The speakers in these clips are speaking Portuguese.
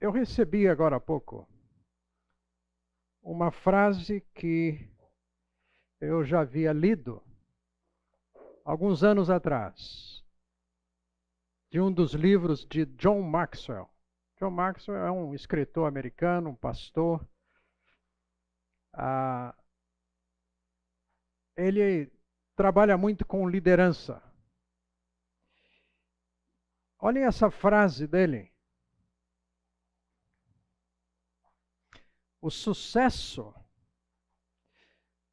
Eu recebi agora há pouco uma frase que eu já havia lido alguns anos atrás, de um dos livros de John Maxwell. John Maxwell é um escritor americano, um pastor. Ele trabalha muito com liderança. Olhem essa frase dele. O sucesso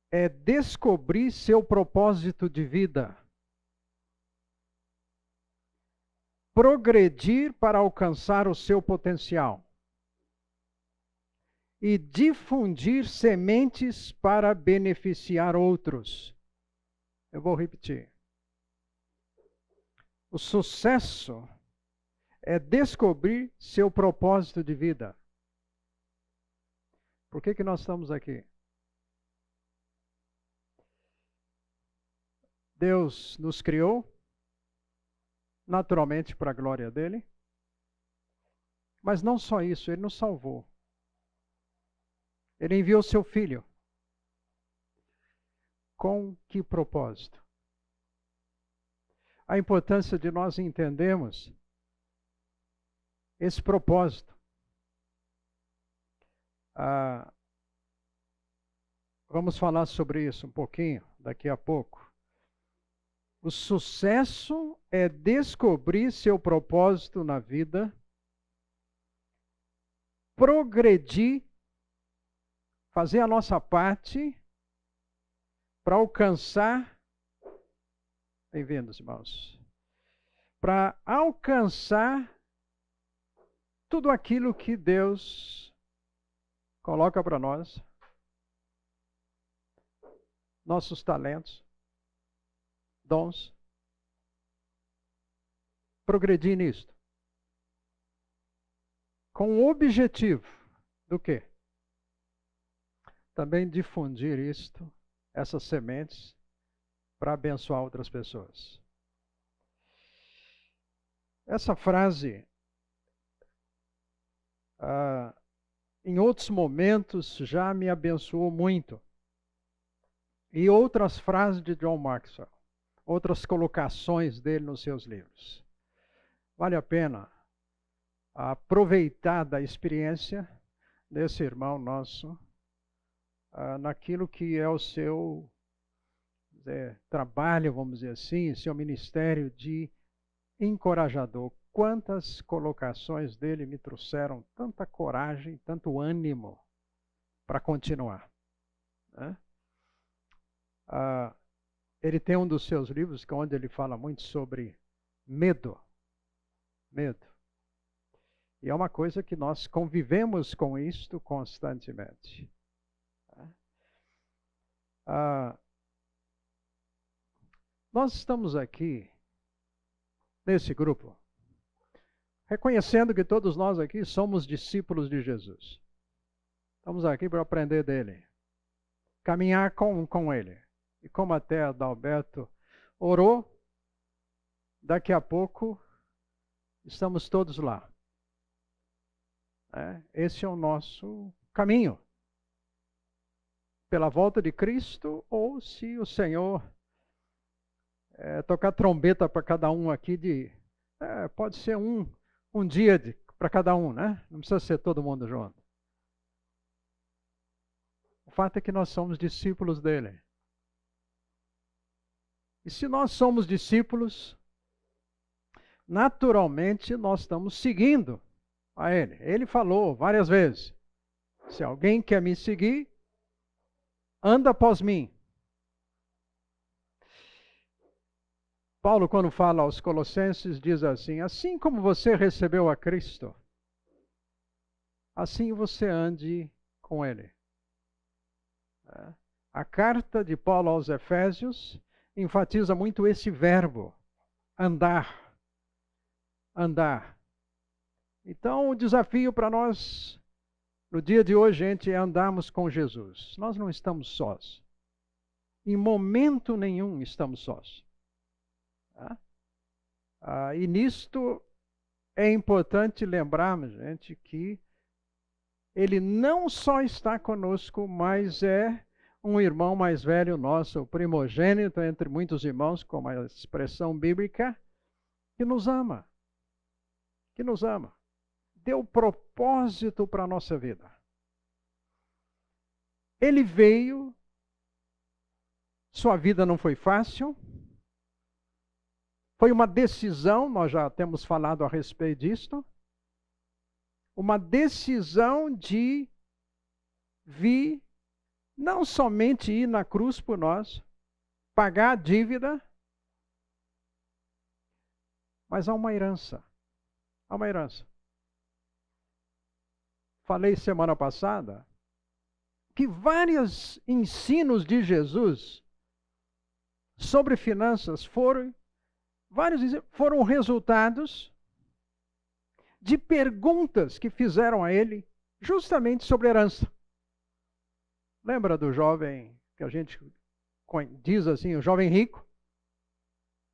é descobrir seu propósito de vida, progredir para alcançar o seu potencial e difundir sementes para beneficiar outros. Eu vou repetir. O sucesso é descobrir seu propósito de vida. Por que nós estamos aqui? Deus nos criou, naturalmente para a glória dele, mas não só isso, ele nos salvou. Ele enviou seu filho. Com que propósito? A importância de nós entendermos esse propósito. Vamos falar sobre isso um pouquinho daqui a pouco. O sucesso é descobrir seu propósito na vida, progredir, fazer a nossa parte para alcançar, bem-vindos, irmãos, para alcançar tudo aquilo que Deus coloca para nós, nossos talentos, dons, progredir nisto. Com o objetivo do quê? Também difundir isto, essas sementes, para abençoar outras pessoas. Essa frase, em outros momentos, já me abençoou muito. E outras frases de John Maxwell, outras colocações dele nos seus livros. Vale a pena aproveitar da experiência desse irmão nosso naquilo que é o seu trabalho, vamos dizer assim, seu ministério de encorajador. Quantas colocações dele me trouxeram tanta coragem, tanto ânimo para continuar, né? Ele tem um dos seus livros onde ele fala muito sobre medo. Medo. E é uma coisa que nós convivemos com isto constantemente. Nós estamos aqui, nesse grupo, reconhecendo que todos nós aqui somos discípulos de Jesus. Estamos aqui para aprender dele, caminhar com ele. E como até Adalberto orou, daqui a pouco estamos todos lá. Esse é o nosso caminho. Pela volta de Cristo, ou se o Senhor tocar trombeta para cada um aqui, pode ser um dia para cada um, né? Não precisa ser todo mundo junto. O fato é que nós somos discípulos dele. E se nós somos discípulos, naturalmente nós estamos seguindo a ele. Ele falou várias vezes: se alguém quer me seguir, anda após mim. Paulo, quando fala aos Colossenses, diz assim: assim como você recebeu a Cristo, assim você ande com ele. A carta de Paulo aos Efésios enfatiza muito esse verbo, andar. Andar. Então, o desafio para nós, no dia de hoje, gente, é andarmos com Jesus. Nós não estamos sós. Em momento nenhum estamos sós. E nisto, é importante lembrarmos, gente, que Ele não só está conosco, mas é um irmão mais velho nosso, o primogênito entre muitos irmãos, como a expressão bíblica, que nos ama. Que nos ama. Deu propósito para a nossa vida. Ele veio, sua vida não foi fácil, foi uma decisão, nós já temos falado a respeito disto, uma decisão de vir, não somente ir na cruz por nós, pagar a dívida, mas há uma herança. Há uma herança. Falei semana passada que vários ensinos de Jesus sobre finanças foram resultados de perguntas que fizeram a ele justamente sobre herança. Lembra do jovem que a gente diz assim, o jovem rico?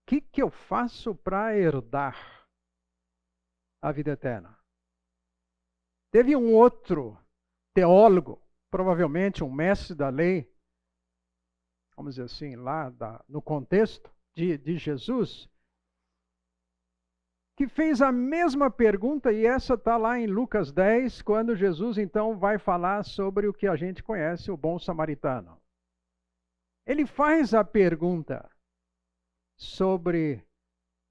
O que eu faço para herdar a vida eterna? Teve um outro teólogo, provavelmente um mestre da lei, vamos dizer assim, lá no contexto de Jesus, que fez a mesma pergunta, e essa está lá em Lucas 10, quando Jesus então vai falar sobre o que a gente conhece, o bom samaritano. Ele faz a pergunta sobre,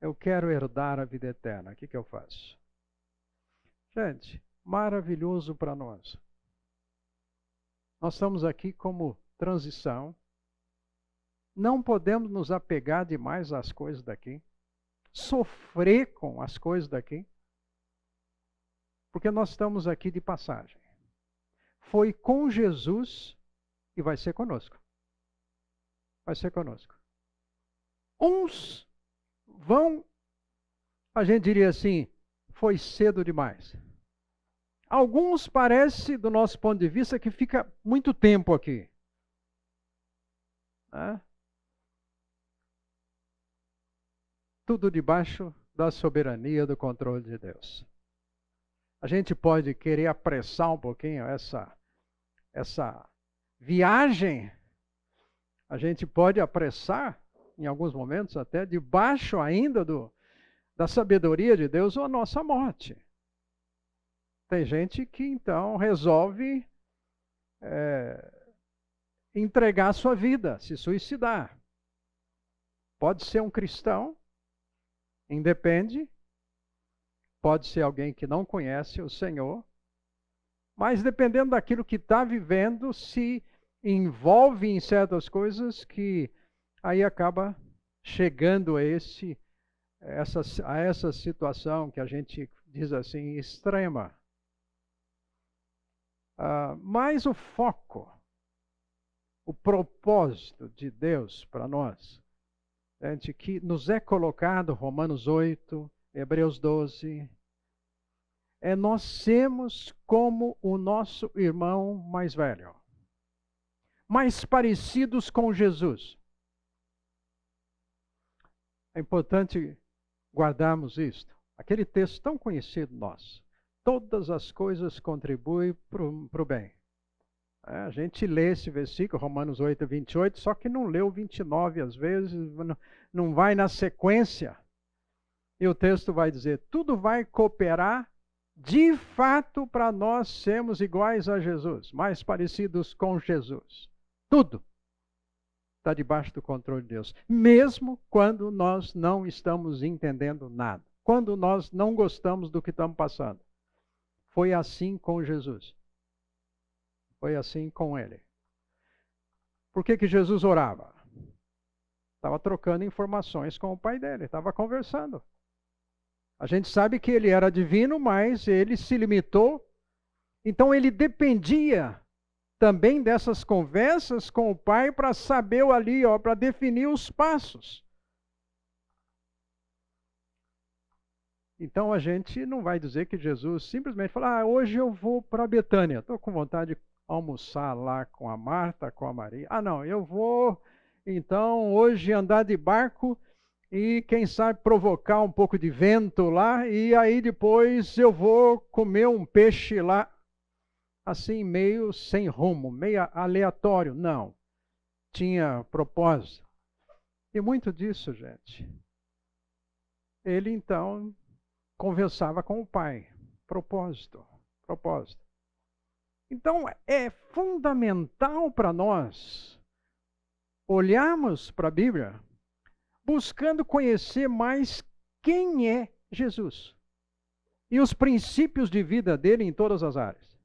eu quero herdar a vida eterna, o que eu faço? Gente, maravilhoso para nós. Nós estamos aqui como transição, não podemos nos apegar demais às coisas daqui, sofrer com as coisas daqui, porque nós estamos aqui de passagem. Foi com Jesus e vai ser conosco. Vai ser conosco. Uns vão, a gente diria assim, foi cedo demais. Alguns parece, do nosso ponto de vista, que fica muito tempo aqui. Né? Tudo debaixo da soberania, do controle de Deus. A gente pode querer apressar um pouquinho essa viagem. A gente pode apressar, em alguns momentos até, debaixo ainda da sabedoria de Deus, a nossa morte. Tem gente que então resolve entregar a sua vida, se suicidar. Pode ser um cristão, independe, pode ser alguém que não conhece o Senhor, mas dependendo daquilo que está vivendo, se envolve em certas coisas que aí acaba chegando a essa situação que a gente diz assim, extrema. Mas o foco, o propósito de Deus para nós, gente, que nos é colocado, Romanos 8, Hebreus 12, é nós sermos como o nosso irmão mais velho, mais parecidos com Jesus. É importante guardarmos isto. Aquele texto tão conhecido nosso. Todas as coisas contribuem para o bem. A gente lê esse versículo, Romanos 8, 28, só que não leu 29 às vezes, não vai na sequência. E o texto vai dizer, tudo vai cooperar de fato para nós sermos iguais a Jesus, mais parecidos com Jesus. Tudo está debaixo do controle de Deus, mesmo quando nós não estamos entendendo nada, quando nós não gostamos do que estamos passando. Foi assim com Jesus. Foi assim com ele. Por que Jesus orava? Estava trocando informações com o pai dele, estava conversando. A gente sabe que ele era divino, mas ele se limitou. Então ele dependia também dessas conversas com o pai para saber ali, para definir os passos. Então a gente não vai dizer que Jesus simplesmente fala, hoje eu vou para Betânia, estou com vontade de almoçar lá com a Marta, com a Maria. Não, eu vou então hoje andar de barco e quem sabe provocar um pouco de vento lá, e aí depois eu vou comer um peixe lá, assim meio sem rumo, meio aleatório. Não, tinha propósito. E muito disso, gente, ele então conversava com o Pai. Propósito, propósito. Então é fundamental para nós olharmos para a Bíblia buscando conhecer mais quem é Jesus e os princípios de vida dele em todas as áreas.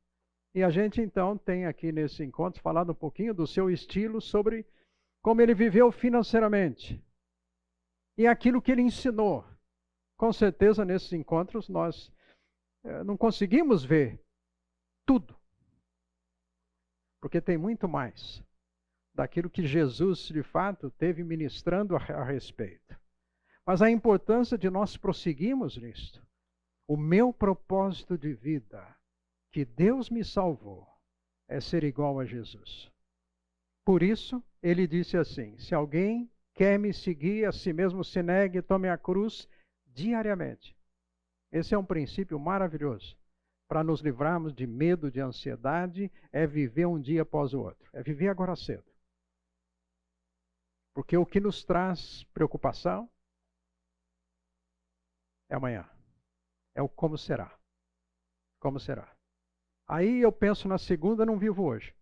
E a gente então tem aqui nesse encontro falado um pouquinho do seu estilo, sobre como ele viveu financeiramente e aquilo que ele ensinou. Com certeza nesses encontros nós não conseguimos ver tudo, porque tem muito mais daquilo que Jesus, de fato, teve ministrando a respeito. Mas a importância de nós prosseguirmos nisto. O meu propósito de vida, que Deus me salvou, é ser igual a Jesus. Por isso, ele disse assim: se alguém quer me seguir, a si mesmo se negue, tome a cruz diariamente. Esse é um princípio maravilhoso. Para nos livrarmos de medo, de ansiedade, é viver um dia após o outro. É viver agora cedo. Porque o que nos traz preocupação é amanhã. É o como será. Como será. Aí eu penso na segunda, não vivo hoje.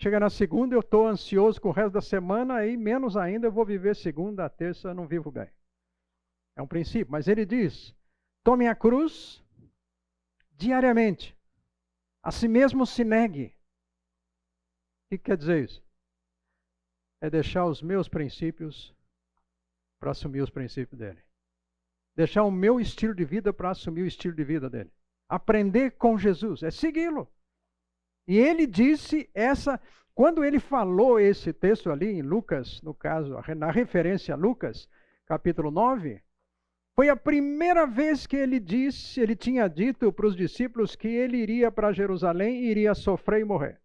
Chega na segunda, eu estou ansioso com o resto da semana, aí menos ainda eu vou viver segunda, a terça, não vivo bem. É um princípio. Mas ele diz: tome a cruz diariamente. A si mesmo se negue. O que quer dizer isso? É deixar os meus princípios para assumir os princípios dele. Deixar o meu estilo de vida para assumir o estilo de vida dele. Aprender com Jesus, é segui-lo. E ele disse quando ele falou esse texto ali em Lucas, no caso, na referência a Lucas, capítulo 9, foi a primeira vez que ele tinha dito para os discípulos que ele iria para Jerusalém e iria sofrer e morrer.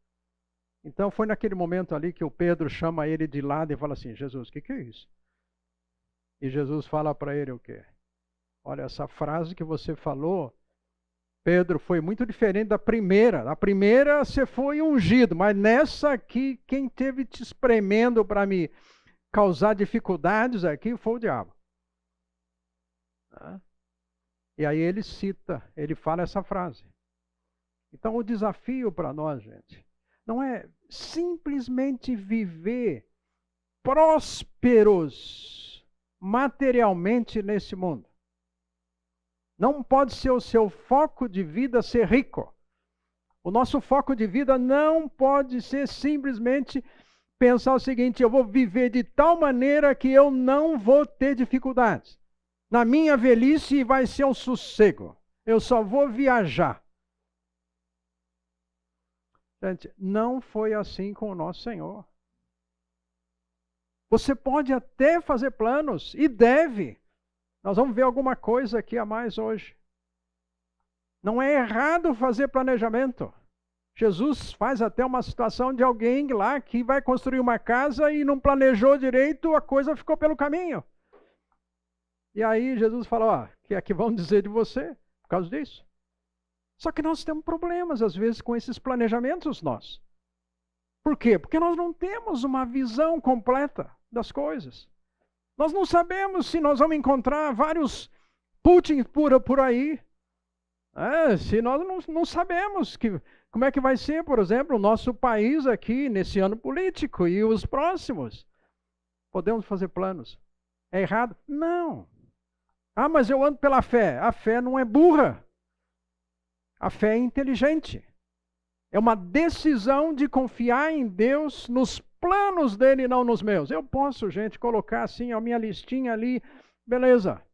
Então foi naquele momento ali que o Pedro chama ele de lado e fala assim: Jesus, o que é isso? E Jesus fala para ele o quê? Olha, essa frase que você falou, Pedro, foi muito diferente da primeira. Na primeira você foi ungido, mas nessa aqui, quem teve te espremendo para me causar dificuldades aqui foi o diabo. E aí ele fala essa frase. Então o desafio para nós, gente, não é simplesmente viver prósperos materialmente nesse mundo. Não pode ser o seu foco de vida ser rico. O nosso foco de vida não pode ser simplesmente pensar o seguinte: eu vou viver de tal maneira que eu não vou ter dificuldades. Na minha velhice vai ser um sossego. Eu só vou viajar. Gente, não foi assim com o nosso Senhor. Você pode até fazer planos, e deve. Nós vamos ver alguma coisa aqui a mais hoje. Não é errado fazer planejamento. Jesus faz até uma situação de alguém lá que vai construir uma casa e não planejou direito, a coisa ficou pelo caminho. E aí Jesus fala: o que é que vão dizer de você por causa disso? Só que nós temos problemas, às vezes, com esses planejamentos nossos. Por quê? Porque nós não temos uma visão completa das coisas. Nós não sabemos se nós vamos encontrar vários Putin por aí. Se nós não sabemos como é que vai ser, por exemplo, o nosso país aqui nesse ano político e os próximos. Podemos fazer planos. É errado? Não. Mas eu ando pela fé. A fé não é burra. A fé é inteligente. É uma decisão de confiar em Deus, nos planos dele, não nos meus. Eu posso, gente, colocar assim a minha listinha ali, beleza.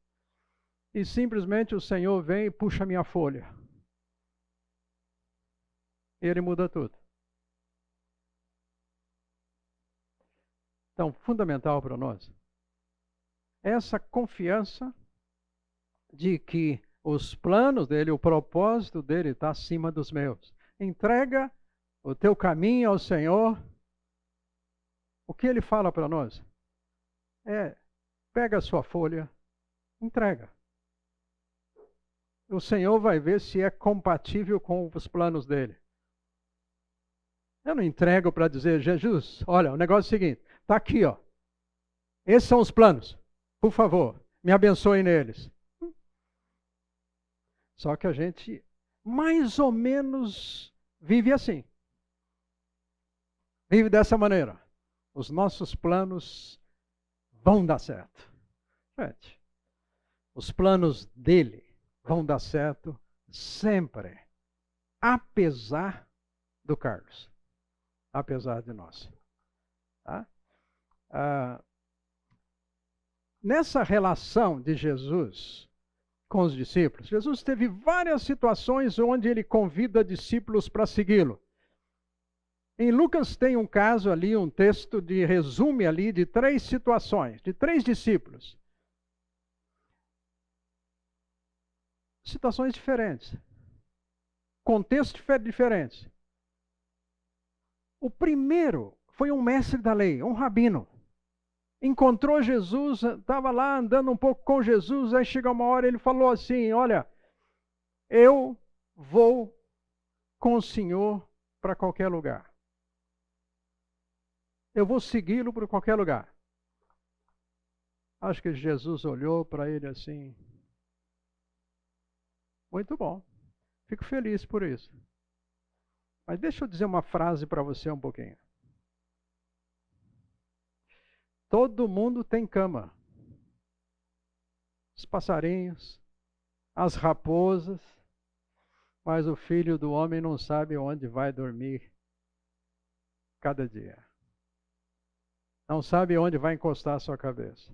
E simplesmente o Senhor vem e puxa a minha folha. E ele muda tudo. Então, fundamental para nós, essa confiança de que os planos dele, o propósito dele está acima dos meus. Entrega o teu caminho ao Senhor. O que ele fala para nós? pega a sua folha, entrega. O Senhor vai ver se é compatível com os planos dele. Eu não entrego para dizer, Jesus, olha, o negócio é o seguinte, está aqui, ó. Esses são os planos. Por favor, me abençoe neles. Só que a gente mais ou menos vive assim. Vive dessa maneira. Os nossos planos vão dar certo. Gente, os planos dele vão dar certo sempre. Apesar do Carlos. Apesar de nós. Tá? Nessa relação de Jesus com os discípulos, Jesus teve várias situações onde ele convida discípulos para segui-lo. Em Lucas tem um caso ali, um texto de resume ali de 3 situações, de 3 discípulos. Situações diferentes. Contextos diferentes. O primeiro foi um mestre da lei, um rabino. Encontrou Jesus, estava lá andando um pouco com Jesus, aí chega uma hora ele falou assim, olha, eu vou com o Senhor para qualquer lugar. Eu vou segui-lo para qualquer lugar. Acho que Jesus olhou para ele assim. Muito bom. Fico feliz por isso. Mas deixa eu dizer uma frase para você um pouquinho. Todo mundo tem cama. Os passarinhos, as raposas, mas o filho do homem não sabe onde vai dormir cada dia. Não sabe onde vai encostar a sua cabeça.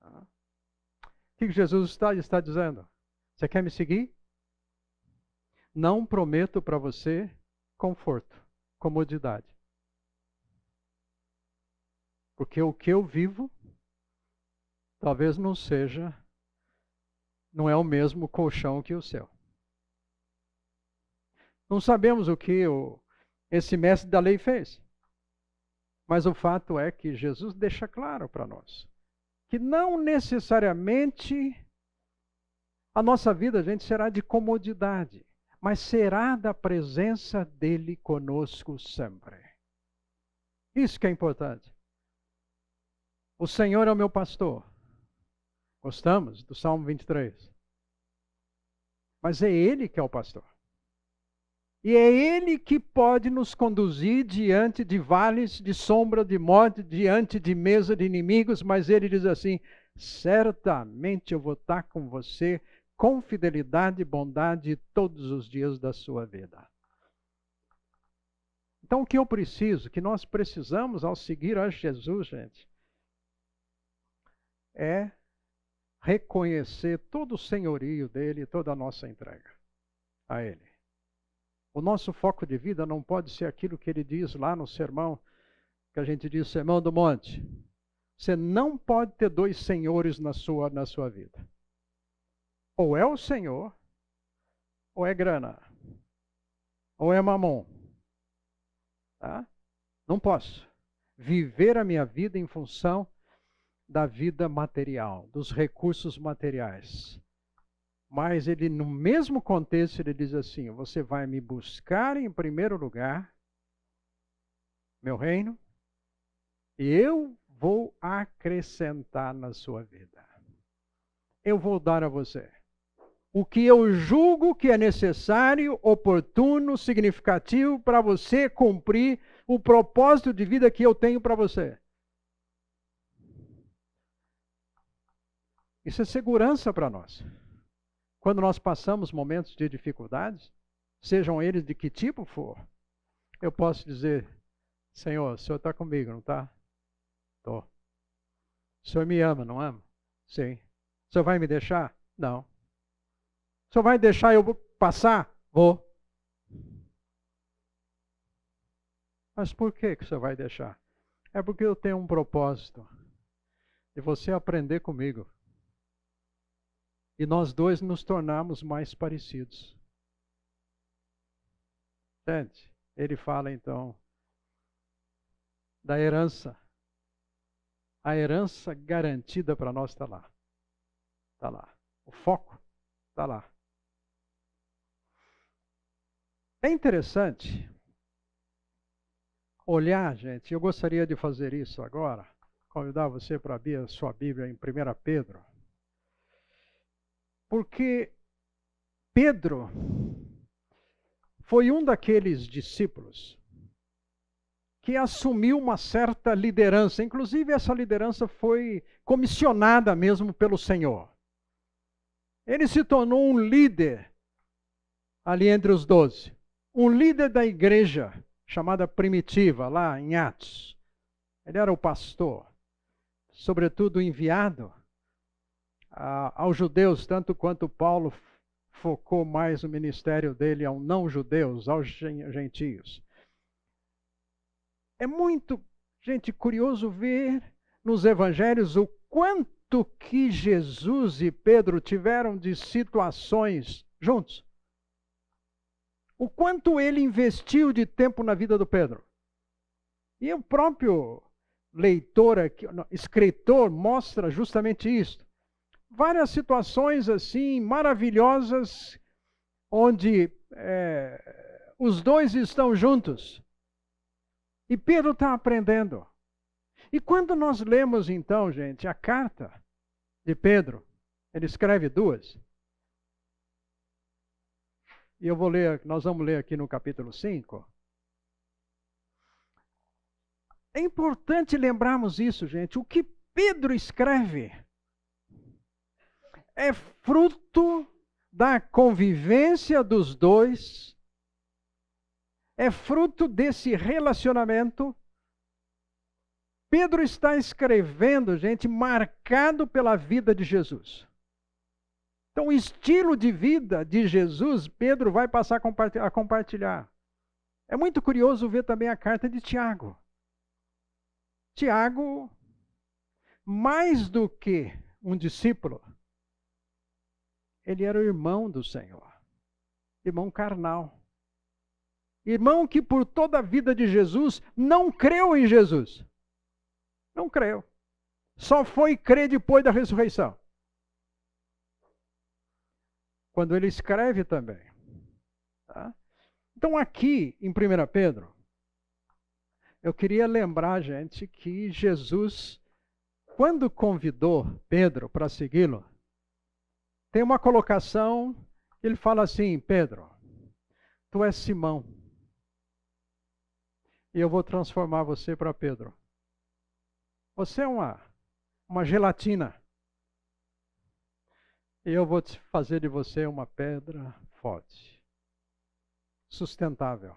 O que Jesus está dizendo? Você quer me seguir? Não prometo para você conforto, comodidade. Porque o que eu vivo, talvez não é o mesmo colchão que o seu. Não sabemos o que esse mestre da lei fez. Mas o fato é que Jesus deixa claro para nós que não necessariamente a nossa vida, gente, será de comodidade, mas será da presença dele conosco sempre. Isso que é importante. O Senhor é o meu pastor. Gostamos do Salmo 23. Mas é Ele que é o pastor. E é Ele que pode nos conduzir diante de vales de sombra de morte, diante de mesa de inimigos, mas Ele diz assim, certamente eu vou estar com você com fidelidade e bondade todos os dias da sua vida. Então o que eu preciso, que nós precisamos ao seguir a Jesus, gente, é reconhecer todo o senhorio dele e toda a nossa entrega a ele. O nosso foco de vida não pode ser aquilo que ele diz lá no sermão, que a gente diz, Sermão do Monte. Você não pode ter 2 senhores na sua vida. Ou é o Senhor, ou é grana, ou é mamon. Tá? Não posso viver a minha vida em função da vida material, dos recursos materiais. Mas ele, no mesmo contexto, ele diz assim, você vai me buscar em primeiro lugar, meu reino, e eu vou acrescentar na sua vida. Eu vou dar a você o que eu julgo que é necessário, oportuno, significativo para você cumprir o propósito de vida que eu tenho para você. Isso é segurança para nós. Quando nós passamos momentos de dificuldades, sejam eles de que tipo for, eu posso dizer, Senhor, o Senhor está comigo, não está? Estou. O Senhor me ama, não ama? Sim. O Senhor vai me deixar? Não. O Senhor vai deixar eu passar? Vou. Mas por que o Senhor vai deixar? É porque eu tenho um propósito de você aprender comigo. E nós dois nos tornarmos mais parecidos. Entende? Ele fala então da herança. A herança garantida para nós está lá. Está lá. O foco está lá. É interessante olhar, gente, eu gostaria de fazer isso agora, convidar você para abrir a sua Bíblia em 1 Pedro, porque Pedro foi um daqueles discípulos que assumiu uma certa liderança, inclusive essa liderança foi comissionada mesmo pelo Senhor. Ele se tornou um líder ali entre os 12, um líder da igreja chamada primitiva, lá em Atos. Ele era o pastor, sobretudo enviado aos judeus, tanto quanto Paulo focou mais o ministério dele aos não-judeus, aos gentios. É muito, gente, curioso ver nos evangelhos o quanto que Jesus e Pedro tiveram de situações juntos. O quanto ele investiu de tempo na vida do Pedro. E o próprio leitor, aqui, escritor, mostra justamente isso. Várias situações assim maravilhosas, onde os dois estão juntos. E Pedro está aprendendo. E quando nós lemos então, gente, a carta de Pedro, ele escreve 2. E eu vou ler, nós vamos ler aqui no capítulo 5. É importante lembrarmos isso, gente. O que Pedro escreve é fruto da convivência dos dois, é fruto desse relacionamento. Pedro está escrevendo, gente, marcado pela vida de Jesus. Então, o estilo de vida de Jesus, Pedro vai passar a compartilhar. É muito curioso ver também a carta de Tiago. Tiago, mais do que um discípulo, ele era o irmão do Senhor, irmão carnal. Irmão que por toda a vida de Jesus não creu em Jesus. Não creu. Só foi crer depois da ressurreição. Quando ele escreve também. Tá? Então aqui, em 1 Pedro, eu queria lembrar, gente, que Jesus, quando convidou Pedro para segui-lo, tem uma colocação, ele fala assim: Pedro, tu és Simão, e eu vou transformar você para Pedro. Você é uma gelatina, e eu vou fazer de você uma pedra forte, sustentável.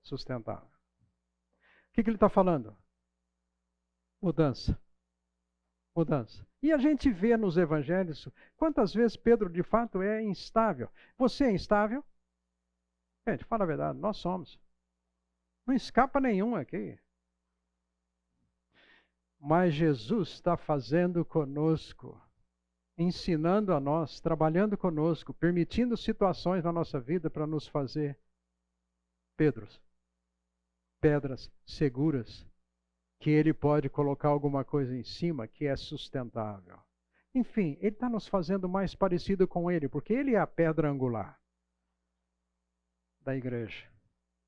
Sustentável. O que ele está falando? Mudança. Mudança. E a gente vê nos evangelhos quantas vezes Pedro de fato é instável. Você é instável? Gente, fala a verdade, nós somos. Não escapa nenhum aqui. Mas Jesus está fazendo conosco, ensinando a nós, trabalhando conosco, permitindo situações na nossa vida para nos fazer pedras seguras, que Ele pode colocar alguma coisa em cima que é sustentável. Enfim, Ele está nos fazendo mais parecido com Ele, porque Ele é a pedra angular da igreja.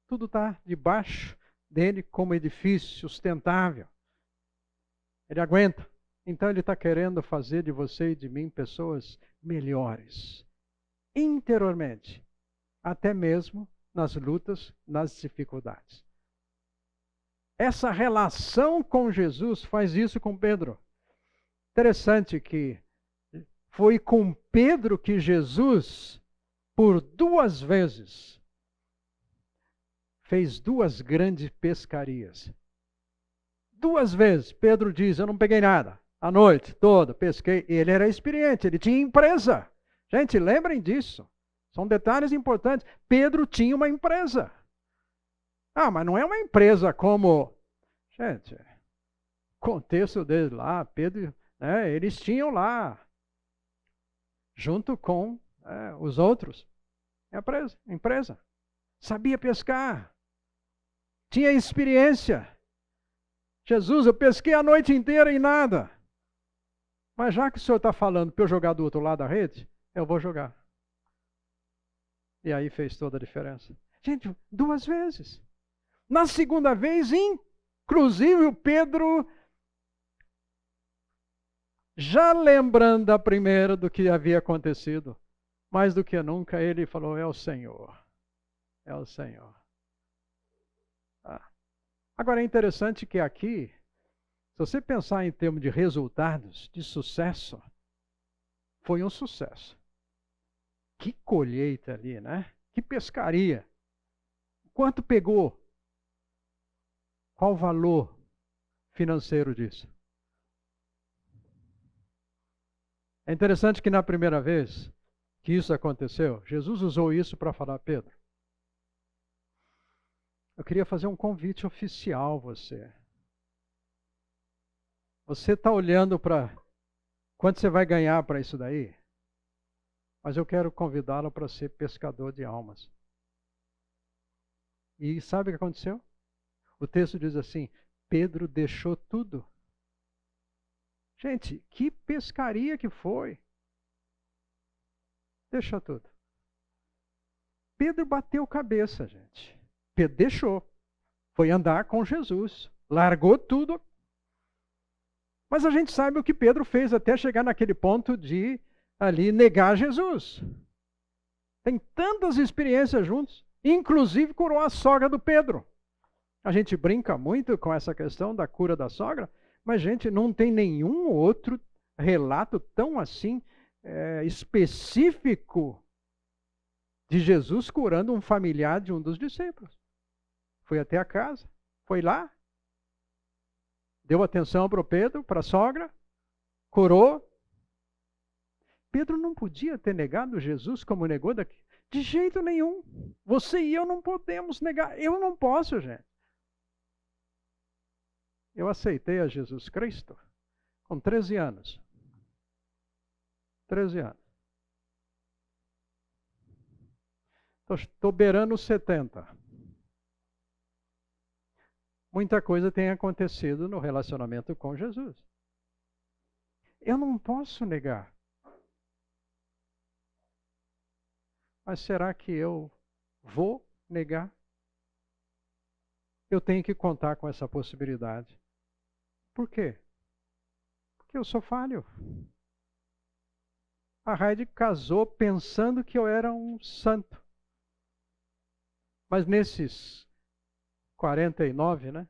Tudo está debaixo dele como edifício sustentável. Ele aguenta. Então Ele está querendo fazer de você e de mim pessoas melhores, interiormente, até mesmo nas lutas, nas dificuldades. Essa relação com Jesus faz isso com Pedro. Interessante que foi com Pedro que Jesus, por 2 vezes, fez 2 grandes pescarias. 2 vezes, Pedro diz: eu não peguei nada. A noite toda, pesquei. Ele era experiente, ele tinha empresa. Gente, lembrem disso. São detalhes importantes. Pedro tinha uma empresa. Ah, mas não é uma empresa como... Gente, contexto deles lá, Pedro, eles tinham lá, junto com os outros, empresa. Sabia pescar. Tinha experiência. Jesus, eu pesquei a noite inteira e nada. Mas já que o senhor está falando para eu jogar do outro lado da rede, eu vou jogar. E aí fez toda a diferença. Gente, 2 vezes. Na segunda vez, inclusive o Pedro, já lembrando da primeira do que havia acontecido, mais do que nunca, ele falou, é o Senhor. É o Senhor. Agora é interessante que aqui, se você pensar em termos de resultados, de sucesso, foi um sucesso. Que colheita ali, né? Que pescaria. Quanto pegou? Qual o valor financeiro disso? É interessante que na primeira vez que isso aconteceu, Jesus usou isso para falar, Pedro, eu queria fazer um convite oficial a você. Você está olhando para quanto você vai ganhar para isso daí? Mas eu quero convidá-lo para ser pescador de almas. E sabe o que aconteceu? O texto diz assim, Pedro deixou tudo. Gente, que pescaria que foi. Deixou tudo. Pedro bateu cabeça, gente. Pedro deixou. Foi andar com Jesus. Largou tudo. Mas a gente sabe o que Pedro fez até chegar naquele ponto de ali negar Jesus. Tem tantas experiências juntos. Inclusive curou a sogra do Pedro. A gente brinca muito com essa questão da cura da sogra, mas, gente, não tem nenhum outro relato tão assim específico de Jesus curando um familiar de um dos discípulos. Foi até a casa, foi lá, deu atenção para o Pedro, para a sogra, curou. Pedro não podia ter negado Jesus como negou daqui. De jeito nenhum. Você e eu não podemos negar. Eu não posso, gente. Eu aceitei a Jesus Cristo com 13 anos. 13 anos. Estou beirando os 70. Muita coisa tem acontecido no relacionamento com Jesus. Eu não posso negar. Mas será que eu vou negar? Eu tenho que contar com essa possibilidade. Por quê? Porque eu sou falho. A Heidi casou pensando que eu era um santo. Mas nesses 49, né?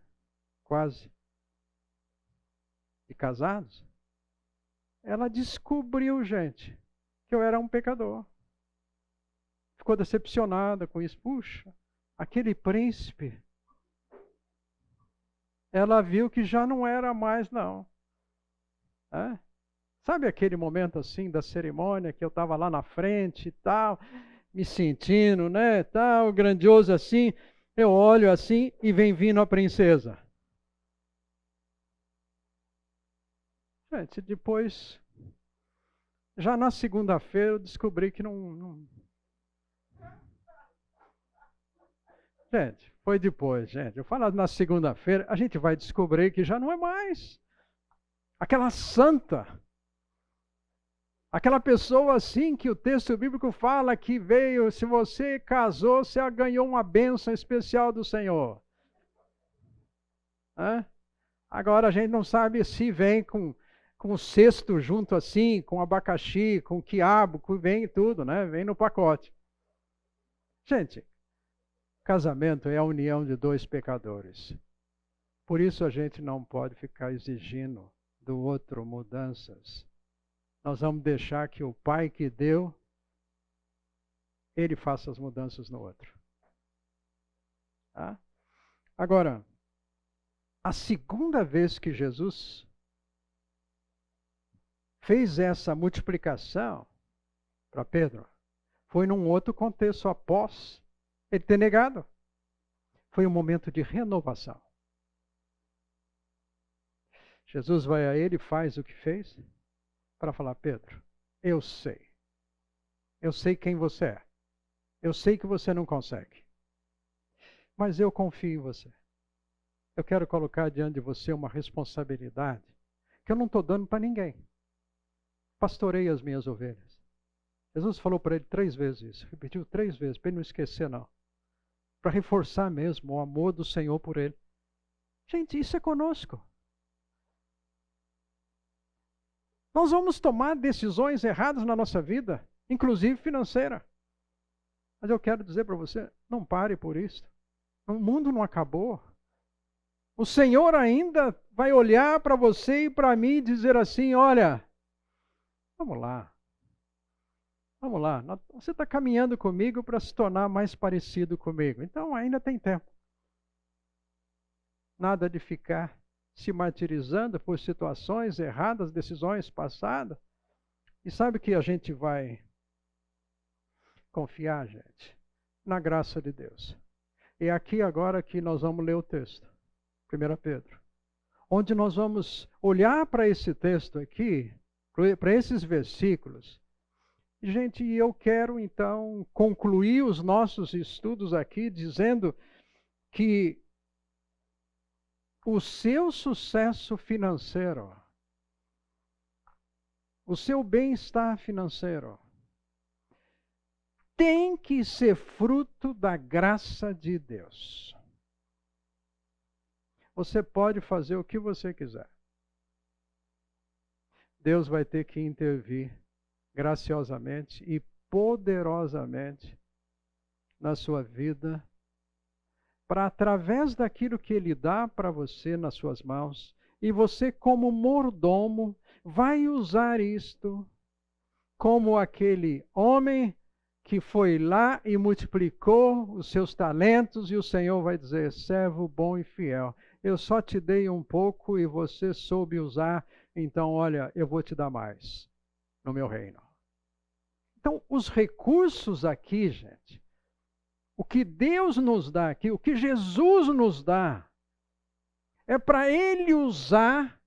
Quase. E casados, ela descobriu, gente, que eu era um pecador. Ficou decepcionada com isso. Puxa, aquele príncipe. Ela viu que já não era mais, não. É? Sabe aquele momento assim da cerimônia que eu estava lá na frente e tal, me sentindo, né, tal, grandioso assim. Eu olho assim e vem vindo a princesa. Gente, depois, já na segunda-feira eu descobri que não... Gente, foi depois, gente. Eu falo na segunda-feira, a gente vai descobrir que já não é mais. Aquela santa, aquela pessoa assim que o texto bíblico fala que veio, se você casou, você ganhou uma bênção especial do Senhor. Agora a gente não sabe se vem com cesto junto assim, com abacaxi, com quiabo, vem tudo, né? Vem no pacote. Gente, casamento é a união de 2 pecadores. Por isso a gente não pode ficar exigindo do outro mudanças. Nós vamos deixar que o Pai que deu, ele faça as mudanças no outro. Tá? Agora, a segunda vez que Jesus fez essa multiplicação para Pedro, foi num outro contexto, após ele ter negado. Foi um momento de renovação. Jesus vai a ele e faz o que fez para falar, Pedro, eu sei quem você é, eu sei que você não consegue, mas eu confio em você. eu quero colocar diante de você uma responsabilidade que eu não estou dando para ninguém. Pastorei as minhas ovelhas. Jesus falou para ele 3 vezes isso, repetiu 3 vezes, para ele não esquecer não. Para reforçar mesmo o amor do Senhor por ele. Gente, isso é conosco. Nós vamos tomar decisões erradas na nossa vida, inclusive financeira. Mas eu quero dizer para você, não pare por isso. O mundo não acabou. O Senhor ainda vai olhar para você e para mim e dizer assim, olha, vamos lá. Vamos lá, você está caminhando comigo para se tornar mais parecido comigo. Então ainda tem tempo. Nada de ficar se martirizando por situações erradas, decisões passadas. E sabe que a gente vai confiar, gente? Na graça de Deus. E aqui agora que nós vamos ler o texto. 1 Pedro. Onde nós vamos olhar para esse texto aqui, para esses versículos. Gente, eu quero então concluir os nossos estudos aqui dizendo que o seu sucesso financeiro, o seu bem-estar financeiro, tem que ser fruto da graça de Deus. Você pode fazer o que você quiser. Deus vai ter que intervir graciosamente e poderosamente na sua vida, para através daquilo que Ele dá para você nas suas mãos, e você como mordomo vai usar isto como aquele homem que foi lá e multiplicou os seus talentos, e o Senhor vai dizer, servo bom e fiel, eu só te dei um pouco e você soube usar, então olha, eu vou te dar mais no meu reino. Então, os recursos aqui, gente, o que Deus nos dá aqui, o que Jesus nos dá, é para Ele usar,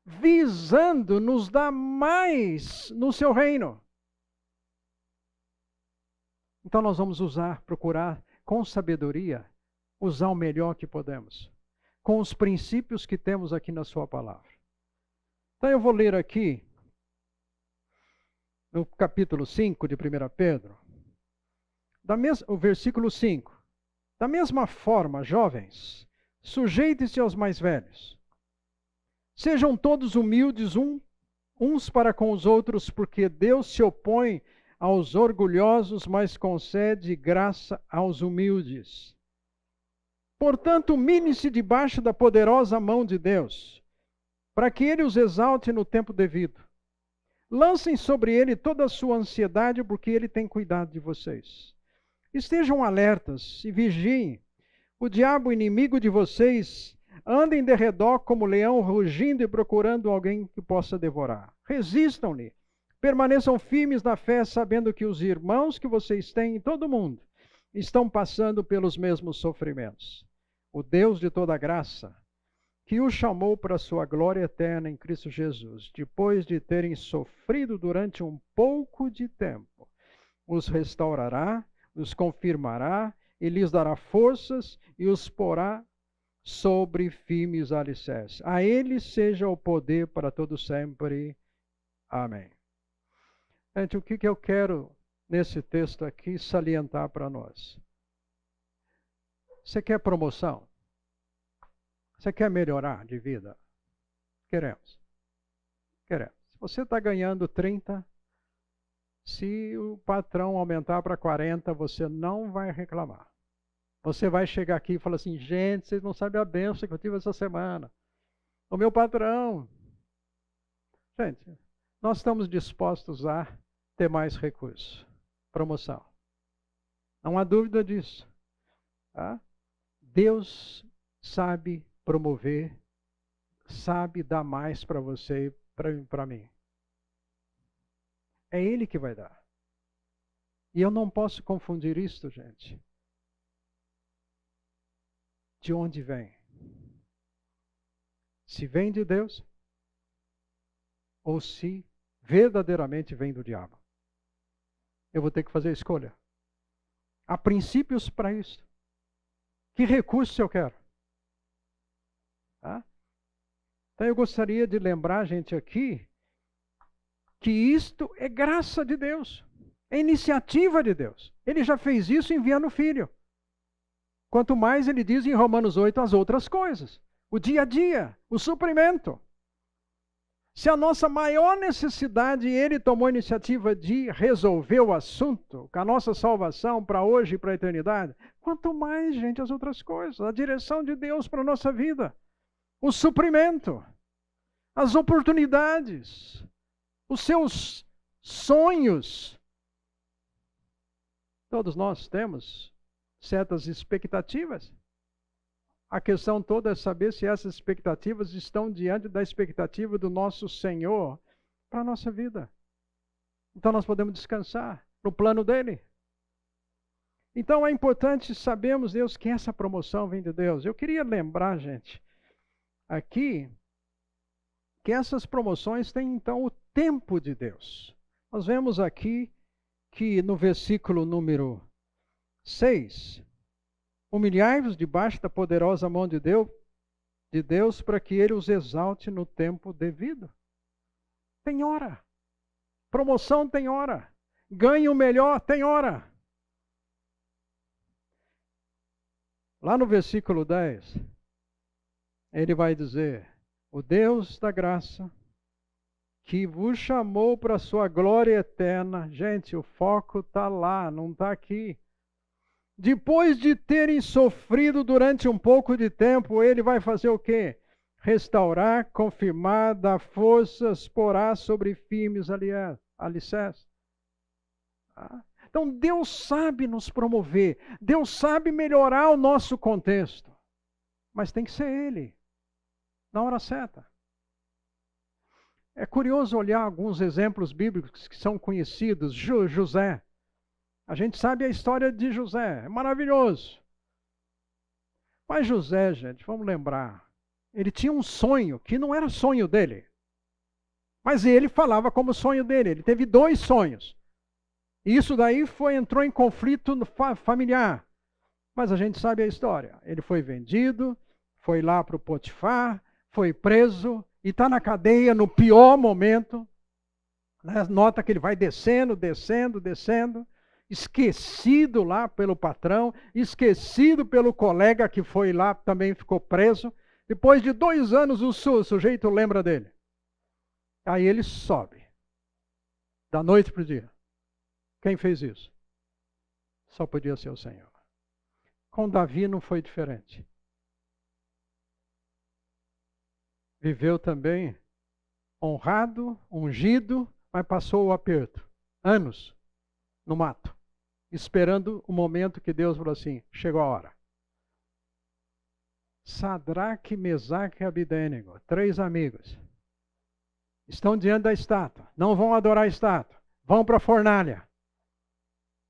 visando nos dar mais no seu reino. Então nós vamos procurar com sabedoria, usar o melhor que podemos, com os princípios que temos aqui na sua palavra. Então eu vou ler aqui, no capítulo 5 de 1 Pedro, o versículo 5. Da mesma forma, jovens, sujeitem-se aos mais velhos. Sejam todos humildes uns para com os outros, porque Deus se opõe aos orgulhosos, mas concede graça aos humildes. Portanto, humilhem-se debaixo da poderosa mão de Deus, para que Ele os exalte no tempo devido. Lancem sobre Ele toda a sua ansiedade, porque Ele tem cuidado de vocês. Estejam alertas e vigiem. O diabo, inimigo de vocês, anda em derredor como leão rugindo e procurando alguém que possa devorar. Resistam-lhe. Permaneçam firmes na fé, sabendo que os irmãos que vocês têm em todo o mundo estão passando pelos mesmos sofrimentos. O Deus de toda graça, que os chamou para a sua glória eterna em Cristo Jesus, depois de terem sofrido durante um pouco de tempo, os restaurará, os confirmará e lhes dará forças e os porá sobre firmes alicerces. A Ele seja o poder para todo sempre. Amém. Gente, o que eu quero nesse texto aqui salientar para nós? Você quer promoção? Você quer melhorar de vida? Queremos. Queremos. Se você está ganhando 30, se o patrão aumentar para 40, você não vai reclamar. Você vai chegar aqui e falar assim, gente, vocês não sabem a bênção que eu tive essa semana. O meu patrão. Gente, nós estamos dispostos a ter mais recursos. Promoção. Não há dúvida disso. Tá? Deus sabe promover, sabe dar mais para você e para mim. É Ele que vai dar. E eu não posso confundir isto, gente. De onde vem? Se vem de Deus ou se verdadeiramente vem do diabo. Eu vou ter que fazer a escolha. Há princípios para isso. Que recurso eu quero? Tá? Então eu gostaria de lembrar, gente, aqui, que isto é graça de Deus. É iniciativa de Deus. Ele já fez isso enviando o Filho. Quanto mais ele diz em Romanos 8 as outras coisas. O dia a dia, o suprimento. Se a nossa maior necessidade, ele tomou a iniciativa de resolver o assunto, com a nossa salvação para hoje e para a eternidade, quanto mais, gente, as outras coisas, a direção de Deus para a nossa vida, o suprimento, as oportunidades, os seus sonhos. Todos nós temos certas expectativas. A questão toda é saber se essas expectativas estão diante da expectativa do nosso Senhor para a nossa vida. Então nós podemos descansar no plano dele. Então é importante sabermos, Deus, que essa promoção vem de Deus. Eu queria lembrar, gente, aqui, que essas promoções têm então o tempo de Deus. Nós vemos aqui que no versículo número 6, humilhai-vos debaixo da poderosa mão de Deus, para que ele os exalte no tempo devido. Tem hora. Promoção tem hora. Ganho melhor tem hora. Lá no versículo 10, ele vai dizer: o Deus da graça, que vos chamou para a sua glória eterna. Gente, o foco está lá, não está aqui. Depois de terem sofrido durante um pouco de tempo, ele vai fazer o quê? Restaurar, confirmar, dar forças, porá sobre firmes alicerces. Então Deus sabe nos promover, Deus sabe melhorar o nosso contexto, mas tem que ser Ele, na hora certa. É curioso olhar alguns exemplos bíblicos que são conhecidos. José. A gente sabe a história de José, é maravilhoso. Mas José, gente, vamos lembrar, ele tinha um sonho que não era sonho dele. Mas ele falava como sonho dele, ele teve 2 sonhos. E isso daí entrou em conflito familiar. Mas a gente sabe a história. Ele foi vendido, foi lá para o Potifar, foi preso e está na cadeia no pior momento. Nota que ele vai descendo, esquecido lá pelo patrão, esquecido pelo colega que foi lá, também ficou preso. Depois de 2 anos o sujeito lembra dele. Aí ele sobe, da noite para o dia. Quem fez isso? Só podia ser o Senhor. Com Davi não foi diferente. Viveu também honrado, ungido, mas passou o aperto. Anos no mato, esperando o momento que Deus falou assim: chegou a hora. Sadraque, Mesaque e Abidênego, 3 amigos, estão diante da estátua, não vão adorar a estátua, vão para a fornalha.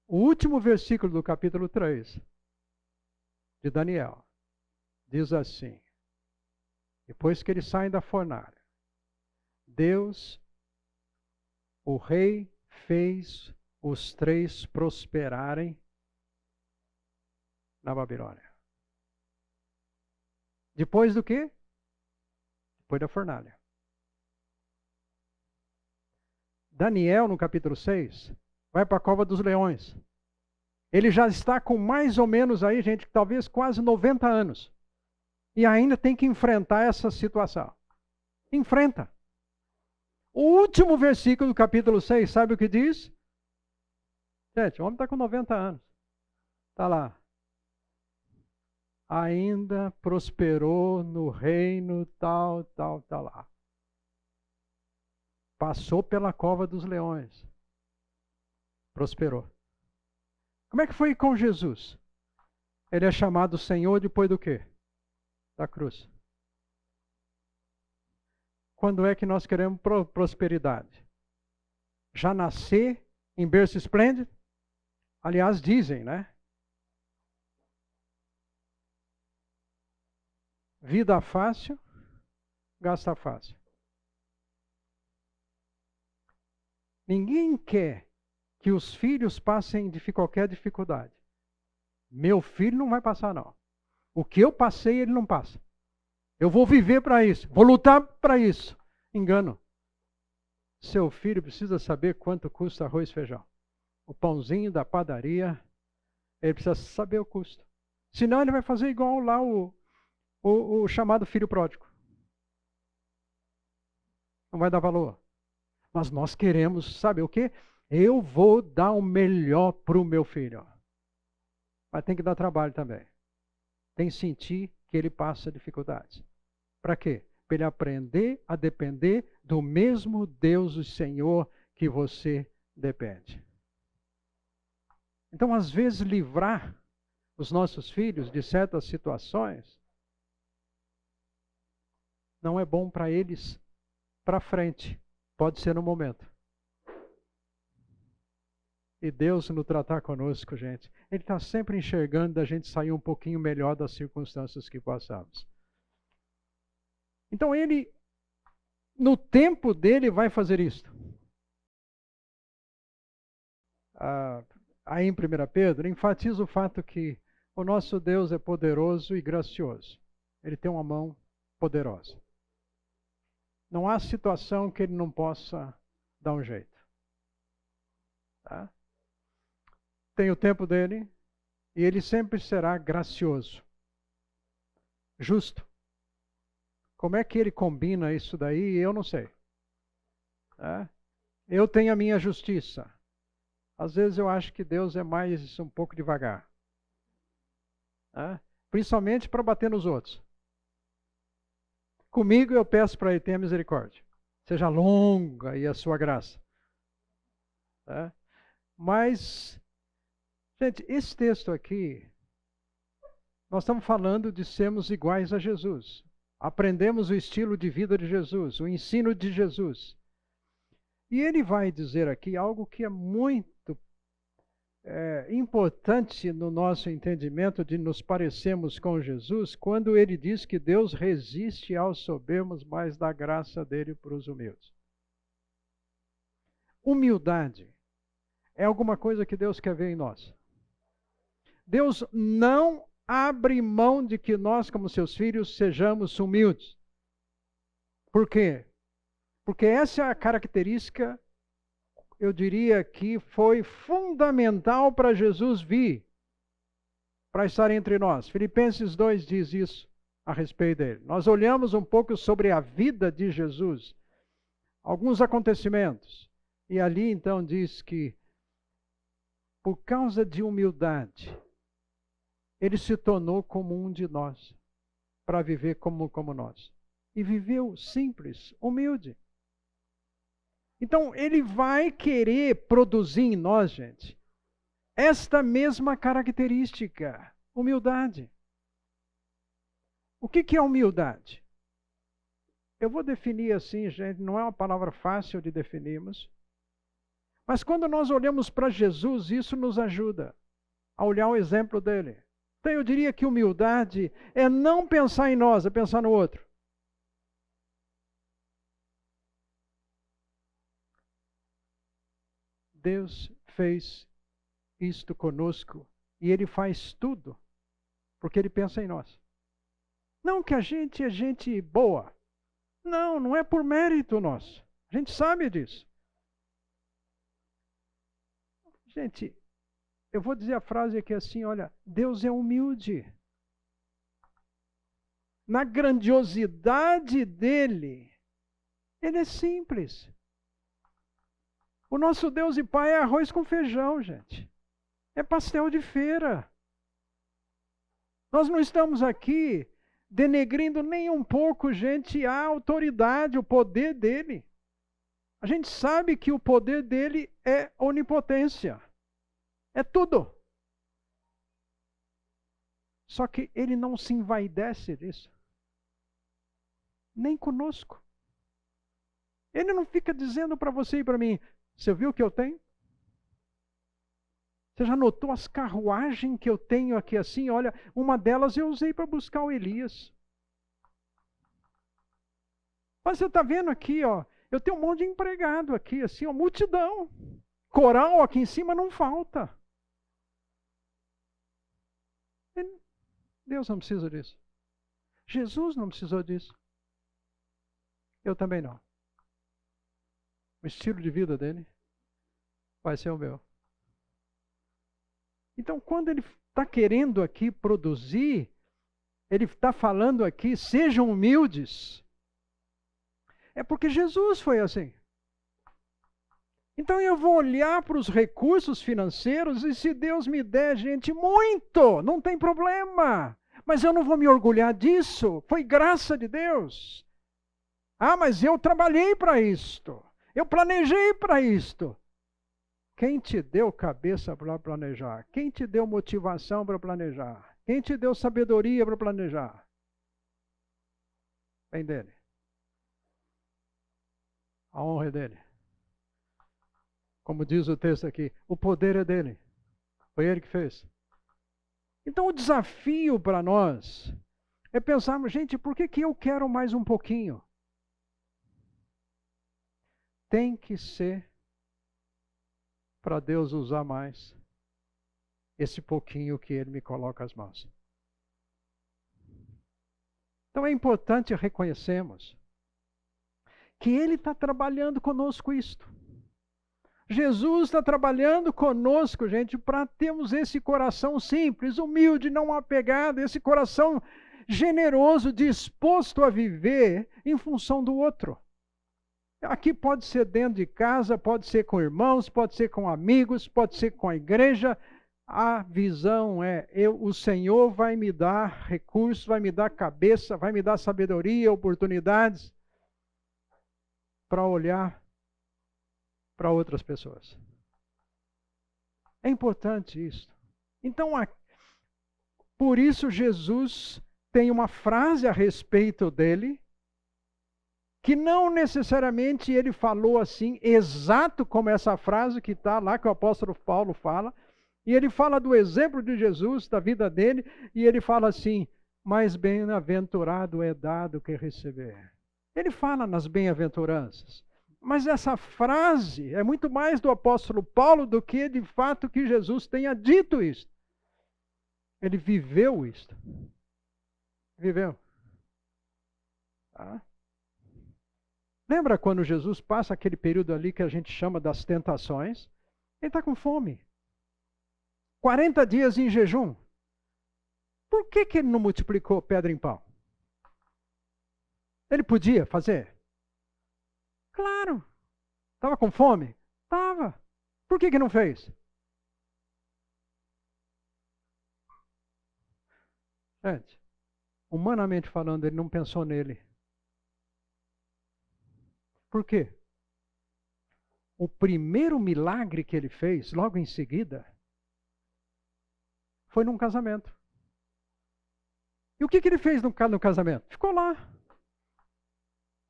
O último versículo do capítulo 3 de Daniel diz assim: depois que eles saem da fornalha, Deus, o rei, fez os 3 prosperarem na Babilônia. Depois do quê? Depois da fornalha. Daniel, no capítulo 6, vai para a cova dos leões. Ele já está com mais ou menos aí, gente, talvez quase 90 anos. E ainda tem que enfrentar essa situação. Enfrenta. O último versículo do capítulo 6, sabe o que diz? Gente, o homem está com 90 anos. Está lá. Ainda prosperou no reino tal lá. Passou pela cova dos leões. Prosperou. Como é que foi com Jesus? Ele é chamado Senhor depois do quê? Da cruz. Quando é que nós queremos prosperidade? Já nascer em berço esplêndido? Aliás, dizem, né? Vida fácil, gasta fácil. Ninguém quer que os filhos passem de qualquer dificuldade. Meu filho não vai passar, não. O que eu passei, ele não passa. Eu vou viver para isso, vou lutar para isso. Engano. Seu filho precisa saber quanto custa arroz e feijão. O pãozinho da padaria, ele precisa saber o custo. Senão ele vai fazer igual lá o chamado filho pródigo. Não vai dar valor. Mas nós queremos saber o quê? Eu vou dar o melhor para o meu filho. Mas tem que dar trabalho também. Tem que sentir que ele passa dificuldades. Para quê? Para ele aprender a depender do mesmo Deus, o Senhor, que você depende. Então, às vezes, livrar os nossos filhos de certas situações não é bom para eles para frente. Pode ser no momento. E Deus, no tratar conosco, gente, Ele está sempre enxergando da gente sair um pouquinho melhor das circunstâncias que passamos. Então Ele, no tempo dele, vai fazer isto. Aí em 1 Pedro, enfatiza o fato que o nosso Deus é poderoso e gracioso. Ele tem uma mão poderosa. Não há situação que Ele não possa dar um jeito. Tá? Tem o tempo dele e Ele sempre será gracioso, justo. Como é que Ele combina isso daí? Eu não sei. Tá? Eu tenho a minha justiça. Às vezes eu acho que Deus é mais um pouco devagar. Tá? Principalmente para bater nos outros. Comigo eu peço para Ele tenha misericórdia. Seja longa aí a sua graça. Tá? Mas, gente, esse texto aqui, nós estamos falando de sermos iguais a Jesus. Aprendemos o estilo de vida de Jesus, o ensino de Jesus. E ele vai dizer aqui algo que é muito importante no nosso entendimento de nos parecermos com Jesus, quando ele diz que Deus resiste aos soberbos, mas dá graça dele para os humildes. Humildade é alguma coisa que Deus quer ver em nós. Deus não abre mão de que nós, como seus filhos, sejamos humildes. Por quê? Porque essa é a característica, eu diria, que foi fundamental para Jesus vir, para estar entre nós. Filipenses 2 diz isso a respeito dele. Nós olhamos um pouco sobre a vida de Jesus, alguns acontecimentos, e ali então diz que, por causa de humildade, ele se tornou como um de nós, para viver como nós. E viveu simples, humilde. Então, ele vai querer produzir em nós, gente, esta mesma característica, humildade. O que é humildade? Eu vou definir assim, gente, não é uma palavra fácil de definirmos, mas quando nós olhamos para Jesus, isso nos ajuda a olhar o exemplo dele. Então, eu diria que humildade é não pensar em nós, é pensar no outro. Deus fez isto conosco e Ele faz tudo porque Ele pensa em nós. Não que a gente é gente boa. Não, não é por mérito nosso. A gente sabe disso. Gente, eu vou dizer a frase aqui assim, olha, Deus é humilde. Na grandiosidade dele, Ele é simples. O nosso Deus e Pai é arroz com feijão, gente. É pastel de feira. Nós não estamos aqui denegrindo nem um pouco, gente, a autoridade, o poder dele. A gente sabe que o poder dele é onipotência. É tudo. Só que ele não se envaidece disso. Nem conosco. Ele não fica dizendo para você e para mim, você viu o que eu tenho? Você já notou as carruagens que eu tenho aqui assim? Olha, uma delas eu usei para buscar o Elias. Mas você está vendo aqui, ó, eu tenho um monte de empregado aqui, assim, ó, multidão. Coral aqui em cima não falta. Deus não precisa disso. Jesus não precisou disso. Eu também não. O estilo de vida dele vai ser o meu. Então, quando ele está querendo aqui produzir, ele está falando aqui, sejam humildes. É porque Jesus foi assim. Então eu vou olhar para os recursos financeiros e se Deus me der, gente, muito, não tem problema. Mas eu não vou me orgulhar disso, foi graça de Deus. Ah, mas eu trabalhei para isto, eu planejei para isto. Quem te deu cabeça para planejar? Quem te deu motivação para planejar? Quem te deu sabedoria para planejar? Vem dele. A honra é dele. Como diz o texto aqui, o poder é dele. Foi ele que fez. Então o desafio para nós é pensarmos, gente, por que eu quero mais um pouquinho? Tem que ser para Deus usar mais esse pouquinho que ele me coloca às mãos. Então é importante reconhecermos que ele está trabalhando conosco isto. Jesus está trabalhando conosco, gente, para termos esse coração simples, humilde, não apegado, esse coração generoso, disposto a viver em função do outro. Aqui pode ser dentro de casa, pode ser com irmãos, pode ser com amigos, pode ser com a igreja. A visão é, o Senhor vai me dar recursos, vai me dar cabeça, vai me dar sabedoria, oportunidades para olhar para outras pessoas. É importante isso. Então, por isso Jesus tem uma frase a respeito dele, que não necessariamente ele falou assim, exato como essa frase que está lá, que o apóstolo Paulo fala, e ele fala do exemplo de Jesus, da vida dele, e ele fala assim, mais bem-aventurado é dado que receber. Ele fala nas bem-aventuranças. Mas essa frase é muito mais do apóstolo Paulo do que de fato que Jesus tenha dito isso. Ele viveu isto. Viveu. Tá? Lembra quando Jesus passa aquele período ali que a gente chama das tentações? Ele está com fome. 40 dias em jejum. Por que ele não multiplicou pedra em pão? Ele podia fazer? Claro. Estava com fome? Estava. Por que não fez? Gente, humanamente falando, ele não pensou nele. Por quê? O primeiro milagre que ele fez, logo em seguida, foi num casamento. E o que ele fez no casamento? Ficou lá.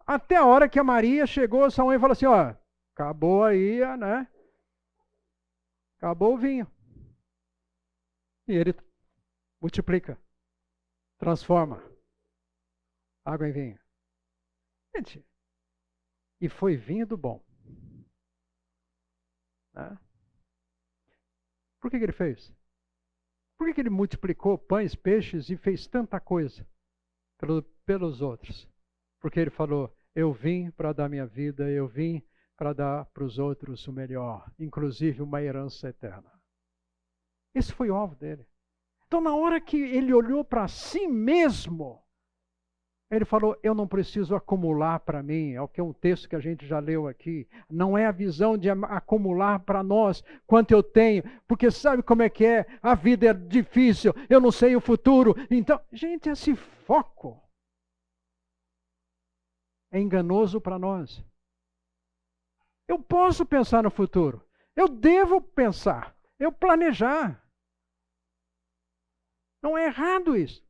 Até a hora que a Maria chegou, Samuel falou assim, ó, acabou aí, né? Acabou o vinho. E ele multiplica, transforma água em vinho. Gente, e foi vinho do bom. Né? Por que ele fez? Por que ele multiplicou pães, peixes e fez tanta coisa pelos outros? Porque ele falou, eu vim para dar minha vida, eu vim para dar para os outros o melhor, inclusive uma herança eterna. Esse foi o alvo dele. Então, na hora que ele olhou para si mesmo, ele falou, eu não preciso acumular para mim, é o que é um texto que a gente já leu aqui. Não é a visão de acumular para nós quanto eu tenho, porque sabe como é que é? A vida é difícil, eu não sei o futuro. Então, gente, esse foco é enganoso para nós. Eu posso pensar no futuro, eu devo pensar, eu planejar. Não é errado isso.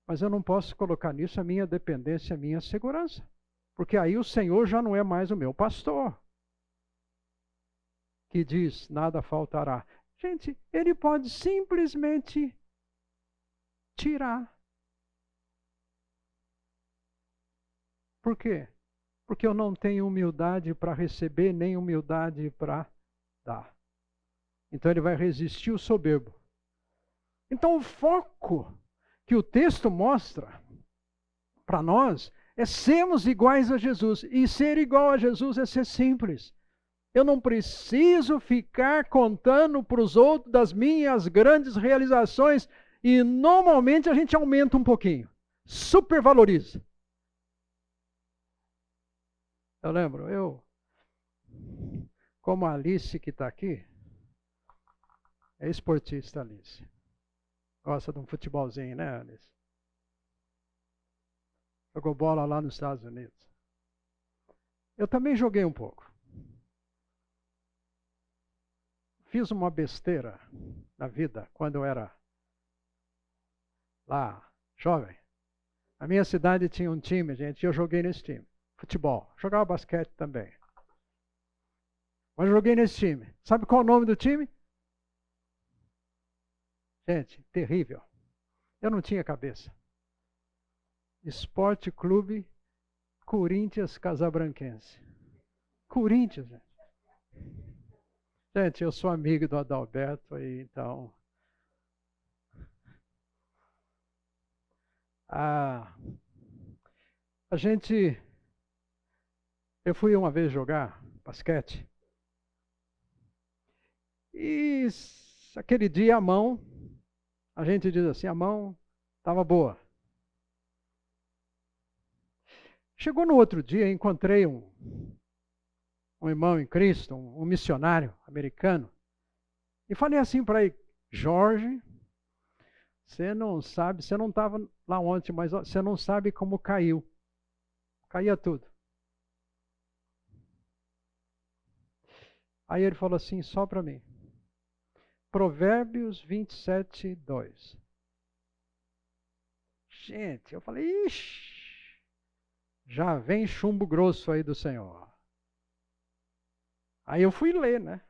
Mas eu não posso colocar nisso a minha dependência, a minha segurança. Porque aí o Senhor já não é mais o meu pastor. Que diz, nada faltará. Gente, ele pode simplesmente tirar. Por quê? Porque eu não tenho humildade para receber, nem humildade para dar. Então ele vai resistir o soberbo. Então o foco que o texto mostra para nós é sermos iguais a Jesus. E ser igual a Jesus é ser simples. Eu não preciso ficar contando para os outros das minhas grandes realizações. E normalmente a gente aumenta um pouquinho. Supervaloriza. Eu lembro, como a Alice que está aqui, é esportista, Alice. Gosta de um futebolzinho, né, Alice? Jogou bola lá nos Estados Unidos. Eu também joguei um pouco. Fiz uma besteira na vida quando eu era lá, jovem. A minha cidade tinha um time, gente, e eu joguei nesse time. Futebol. Jogava basquete também. Mas eu joguei nesse time. Sabe qual é o nome do time? Gente, terrível. Eu não tinha cabeça. Esporte Clube Corinthians Casabranquense. Corinthians, gente. Gente, eu sou amigo do Adalberto, aí, então... Eu fui uma vez jogar basquete. E aquele dia a gente diz assim, a mão estava boa. Chegou no outro dia, encontrei um irmão em Cristo, um missionário americano, e falei assim para ele, Jorge, você não sabe, você não estava lá ontem, mas você não sabe como caiu. Caía tudo. Aí ele falou assim, só para mim. Provérbios 27, 2. Gente, eu falei, ixi, já vem chumbo grosso aí do Senhor. Aí eu fui ler, né?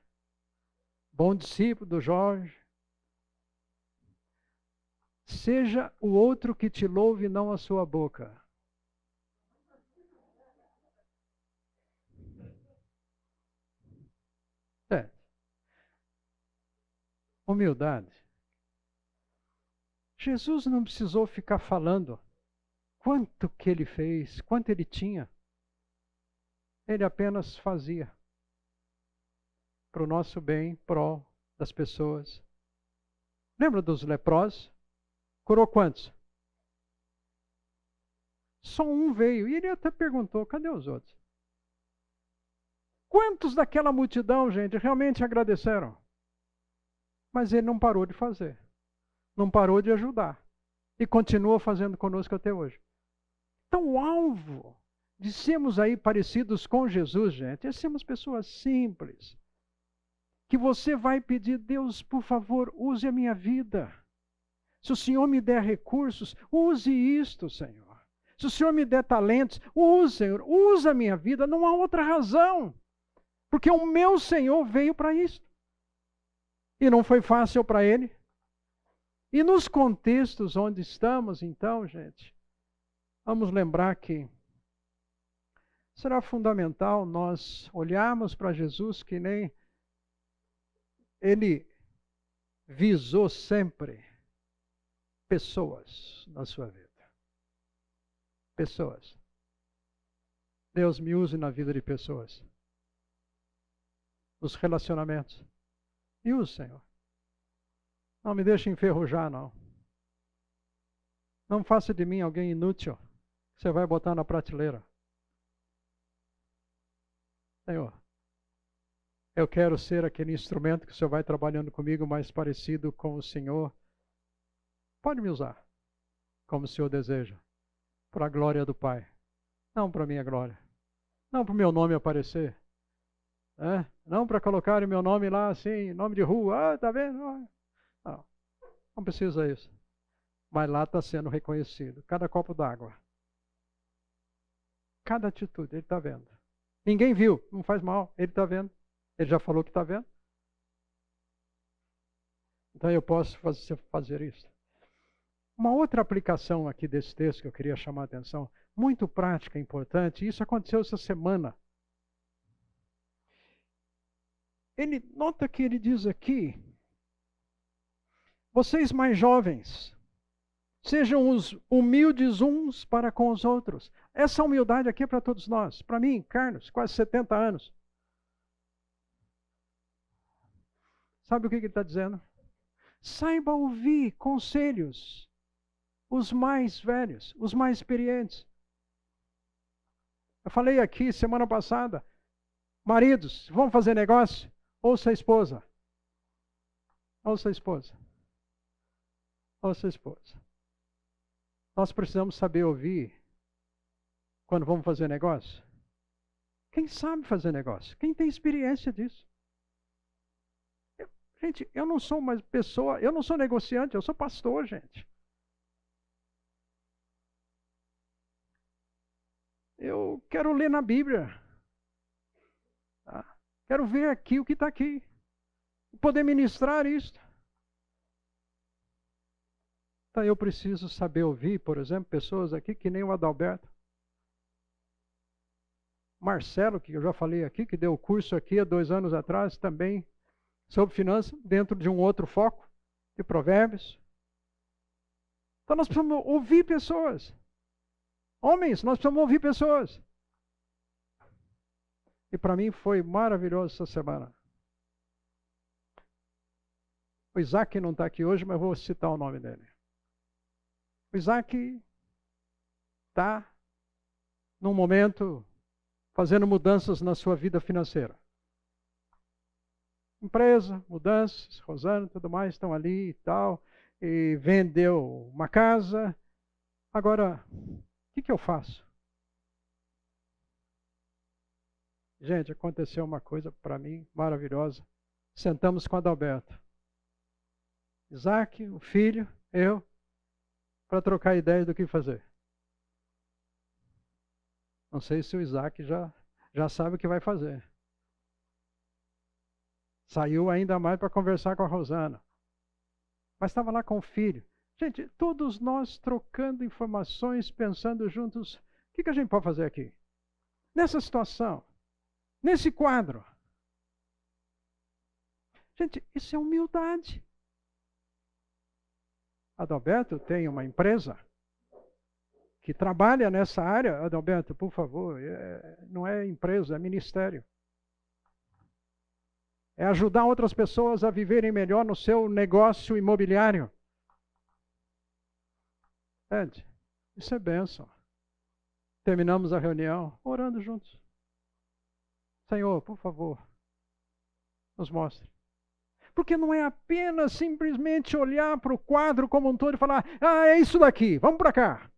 Bom discípulo do Jorge. Seja o outro que te louve, não a sua boca. Humildade. Jesus não precisou ficar falando quanto que ele fez, quanto ele tinha. Ele apenas fazia para o nosso bem, pró das pessoas. Lembra dos leprosos? Curou quantos? Só um veio. E ele até perguntou, cadê os outros? Quantos daquela multidão, gente, realmente agradeceram? Mas ele não parou de fazer. Não parou de ajudar. E continua fazendo conosco até hoje. Então o alvo de sermos aí parecidos com Jesus, gente, é sermos pessoas simples. Que você vai pedir, Deus, por favor, use a minha vida. Se o Senhor me der recursos, use isto, Senhor. Se o Senhor me der talentos, use, Senhor, use a minha vida. Não há outra razão. Porque o meu Senhor veio para isso. E não foi fácil para ele. E nos contextos onde estamos, então, gente, vamos lembrar que será fundamental nós olharmos para Jesus que nem ele visou sempre pessoas na sua vida. Pessoas. Deus me use na vida de pessoas. Nos relacionamentos. Me use, Senhor. Não me deixe enferrujar, não. Não faça de mim alguém inútil que você vai botar na prateleira. Senhor, eu quero ser aquele instrumento que o Senhor vai trabalhando comigo mais parecido com o Senhor. Pode me usar como o Senhor deseja, para a glória do Pai. Não para a minha glória. Não para o meu nome aparecer. Não para colocar o meu nome lá assim, nome de rua. Tá vendo? Não precisa isso. Mas lá está sendo reconhecido. Cada copo d'água. Cada atitude, ele está vendo. Ninguém viu, não faz mal, ele está vendo. Ele já falou que está vendo. Então eu posso fazer isso. Uma outra aplicação aqui desse texto que eu queria chamar a atenção, muito prática, importante, e isso aconteceu essa semana. Nota que ele diz aqui, vocês mais jovens, Sejam os humildes uns para com os outros. Essa humildade aqui é para todos nós. Para mim, Carlos, quase 70 anos. Sabe o que ele está dizendo? Saiba ouvir conselhos. Os mais velhos, os mais experientes. Eu falei aqui semana passada. Maridos, vamos fazer negócio? Ouça a esposa. Ouça a esposa. Ouça a esposa. Nós precisamos saber ouvir quando vamos fazer negócio. Quem sabe fazer negócio? Quem tem experiência disso? Gente, eu não sou uma pessoa, eu não sou negociante, eu sou pastor, gente. Eu quero ler na Bíblia. Tá? Quero ver aqui o que está aqui. Poder ministrar isso. Então eu preciso saber ouvir, por exemplo, pessoas aqui que nem o Adalberto. Marcelo, que eu já falei aqui, que deu o curso aqui há 2 anos atrás, também sobre finanças, dentro de um outro foco, de provérbios. Então nós precisamos ouvir pessoas. Homens, nós precisamos ouvir pessoas. E para mim foi maravilhoso essa semana. O Isaac não está aqui hoje, mas vou citar o nome dele. O Isaac está num momento fazendo mudanças na sua vida financeira. Empresa, mudanças, Rosana e tudo mais estão ali e tal. E vendeu uma casa. Agora, o que eu faço? Gente, aconteceu uma coisa para mim maravilhosa. Sentamos com Adalberto. Isaac, o filho, eu, para trocar ideias do que fazer. Não sei se o Isaac já sabe o que vai fazer. Saiu ainda mais para conversar com a Rosana. Mas estava lá com o filho. Gente, todos nós trocando informações, pensando juntos, o que a gente pode fazer aqui? Nessa situação, nesse quadro. Gente, isso é humildade. Adalberto tem uma empresa que trabalha nessa área. Adalberto, por favor, não é empresa, é ministério. É ajudar outras pessoas a viverem melhor no seu negócio imobiliário. Gente, isso é bênção. Terminamos a reunião orando juntos. Senhor, por favor, nos mostre. Porque não é apenas simplesmente olhar para o quadro como um todo e falar, é isso daqui, vamos para cá.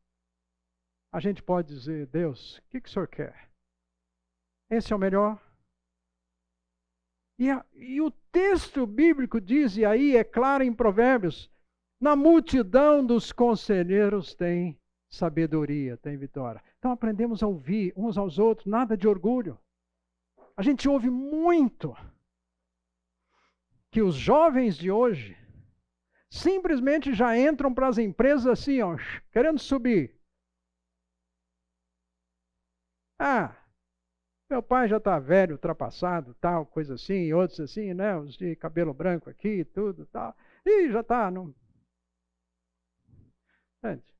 A gente pode dizer, Deus, o que o Senhor quer? Esse é o melhor? E o texto bíblico diz, e aí é claro em Provérbios, na multidão dos conselheiros tem sabedoria, tem vitória. Então aprendemos a ouvir uns aos outros, nada de orgulho. A gente ouve muito que os jovens de hoje simplesmente já entram para as empresas assim, ó, querendo subir. Meu pai já está velho, ultrapassado, tal, coisa assim, e outros assim, né, os de cabelo branco aqui, tudo, tal. E já está, não. Gente,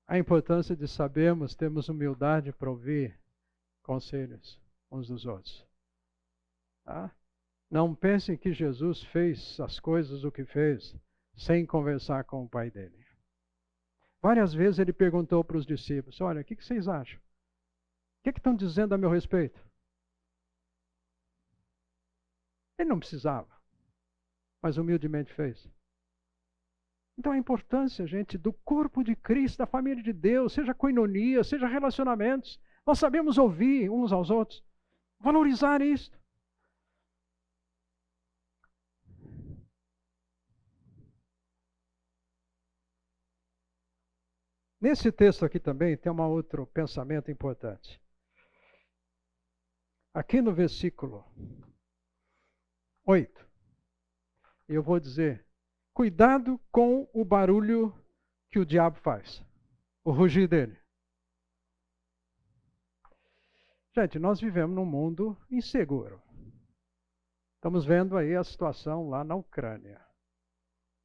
a importância de sabermos, termos humildade para ouvir conselhos uns dos outros. Tá? Não pensem que Jesus fez as coisas o que fez sem conversar com o pai dele. Várias vezes ele perguntou para os discípulos, olha, o que vocês acham? O que estão dizendo a meu respeito? Ele não precisava, mas humildemente fez. Então a importância, gente, do corpo de Cristo, da família de Deus, seja coinonia, seja relacionamentos. Nós sabemos ouvir uns aos outros, valorizar isso. Nesse texto aqui também tem um outro pensamento importante. Aqui no versículo 8, eu vou dizer, cuidado com o barulho que o diabo faz, o rugir dele. Gente, nós vivemos num mundo inseguro. Estamos vendo aí a situação lá na Ucrânia.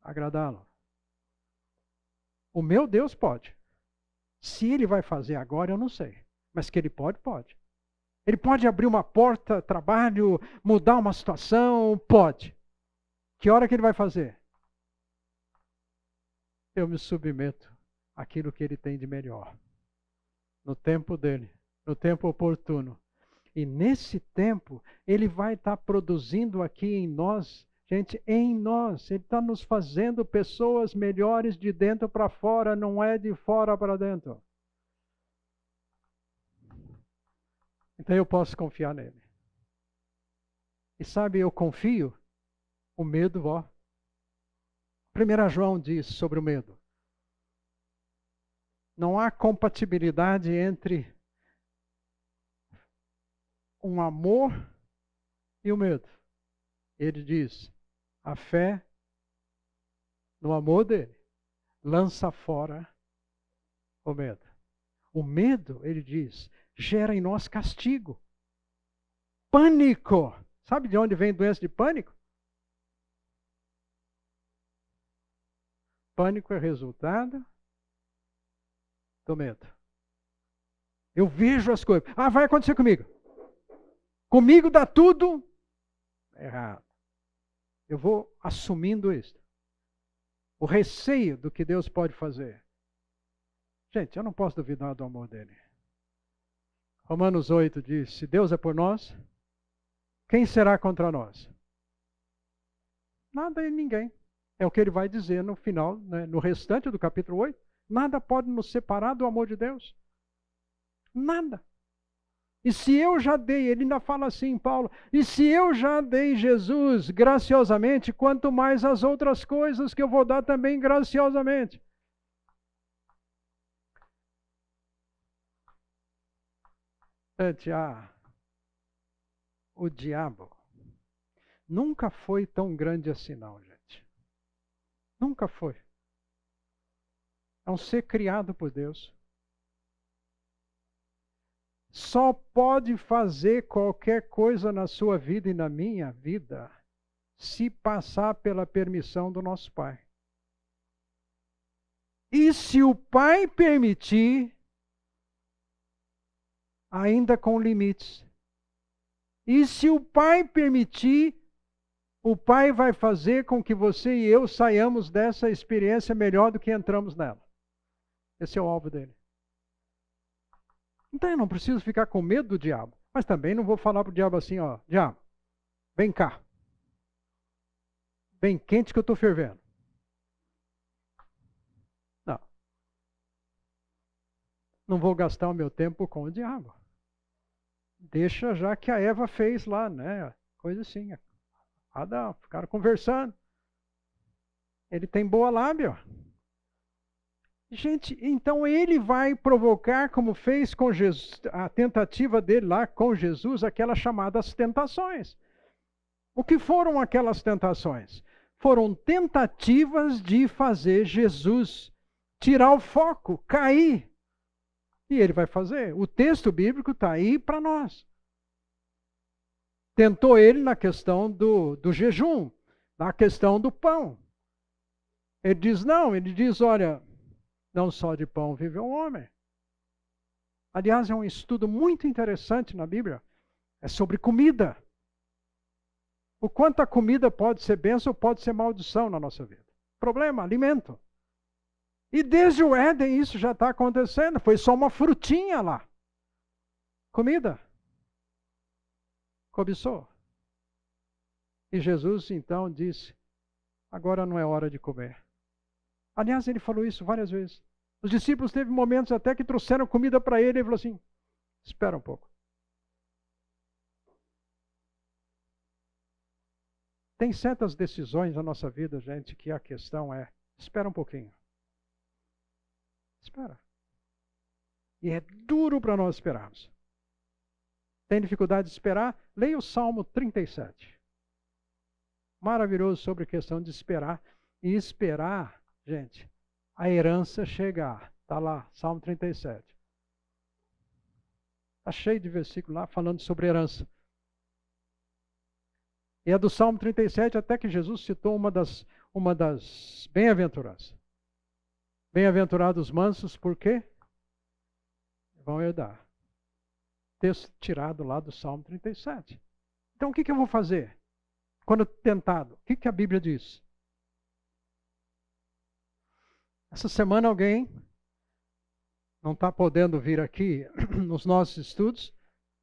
agradá-lo. O meu Deus pode. Se ele vai fazer agora, eu não sei. Mas que ele pode, pode. Ele pode abrir uma porta, trabalho, mudar uma situação, pode. Que hora que ele vai fazer? Eu me submeto àquilo que ele tem de melhor. No tempo dele, no tempo oportuno. E nesse tempo, ele vai estar produzindo aqui em nós, gente, em nós. Ele está nos fazendo pessoas melhores de dentro para fora, não é de fora para dentro. Então eu posso confiar nele. E sabe, eu confio, o medo, ó. 1 João diz sobre o medo. Não há compatibilidade entre um amor e o medo. Ele diz, a fé no amor dele lança fora o medo. O medo, ele diz, gera em nós castigo. Pânico. Sabe de onde vem doença de pânico? Pânico é resultado do medo. Eu vejo as coisas. Ah, vai acontecer comigo. Comigo dá tudo errado. Eu vou assumindo isso. O receio do que Deus pode fazer. Gente, eu não posso duvidar do amor dele. Romanos 8 diz, se Deus é por nós, quem será contra nós? Nada e ninguém. É o que ele vai dizer no final, né, no restante do capítulo 8. Nada pode nos separar do amor de Deus. Nada. E se eu já dei, ele ainda fala assim, Paulo, e se eu já dei Jesus graciosamente, quanto mais as outras coisas que eu vou dar também graciosamente. Gente, o diabo nunca foi tão grande assim não, gente. Nunca foi. É um ser criado por Deus. Só pode fazer qualquer coisa na sua vida e na minha vida se passar pela permissão do nosso Pai. E se o Pai permitir, ainda com limites. E se o Pai permitir, o Pai vai fazer com que você e eu saiamos dessa experiência melhor do que entramos nela. Esse é o alvo dele. Então eu não preciso ficar com medo do diabo. Mas também não vou falar para o diabo assim, ó, diabo, vem cá. Bem quente que eu estou fervendo. Não. Não vou gastar o meu tempo com o diabo. Deixa já que a Eva fez lá, né? Coisa assim. Adão, ficaram conversando. Ele tem boa lábia. Gente, então ele vai provocar, como fez com Jesus, a tentativa dele lá com Jesus, aquelas chamadas tentações. O que foram aquelas tentações? Foram tentativas de fazer Jesus tirar o foco, cair. E ele vai fazer. O texto bíblico está aí para nós. Tentou ele na questão do jejum, na questão do pão. Ele diz, não, ele diz, olha, não só de pão vive o homem. Aliás, é um estudo muito interessante na Bíblia. É sobre comida. O quanto a comida pode ser bênção ou pode ser maldição na nossa vida. Problema, alimento. E desde o Éden isso já está acontecendo. Foi só uma frutinha lá. Comida. Cobiçou. E Jesus então disse, agora não é hora de comer. Aliás, ele falou isso várias vezes. Os discípulos teve momentos até que trouxeram comida para ele e ele falou assim, espera um pouco. Tem certas decisões na nossa vida, gente, que a questão é, espera um pouquinho. Espera. E é duro para nós esperarmos. Tem dificuldade de esperar? Leia o Salmo 37. Maravilhoso sobre a questão de esperar. E esperar, gente, a herança chegar. Está lá, Salmo 37. Está cheio de versículos lá falando sobre herança. E é do Salmo 37 até que Jesus citou uma das bem-aventuranças. Bem-aventurados os mansos, por quê? Vão herdar. Texto tirado lá do Salmo 37. Então o que eu vou fazer? Quando tentado, o que a Bíblia diz? Essa semana alguém não está podendo vir aqui nos nossos estudos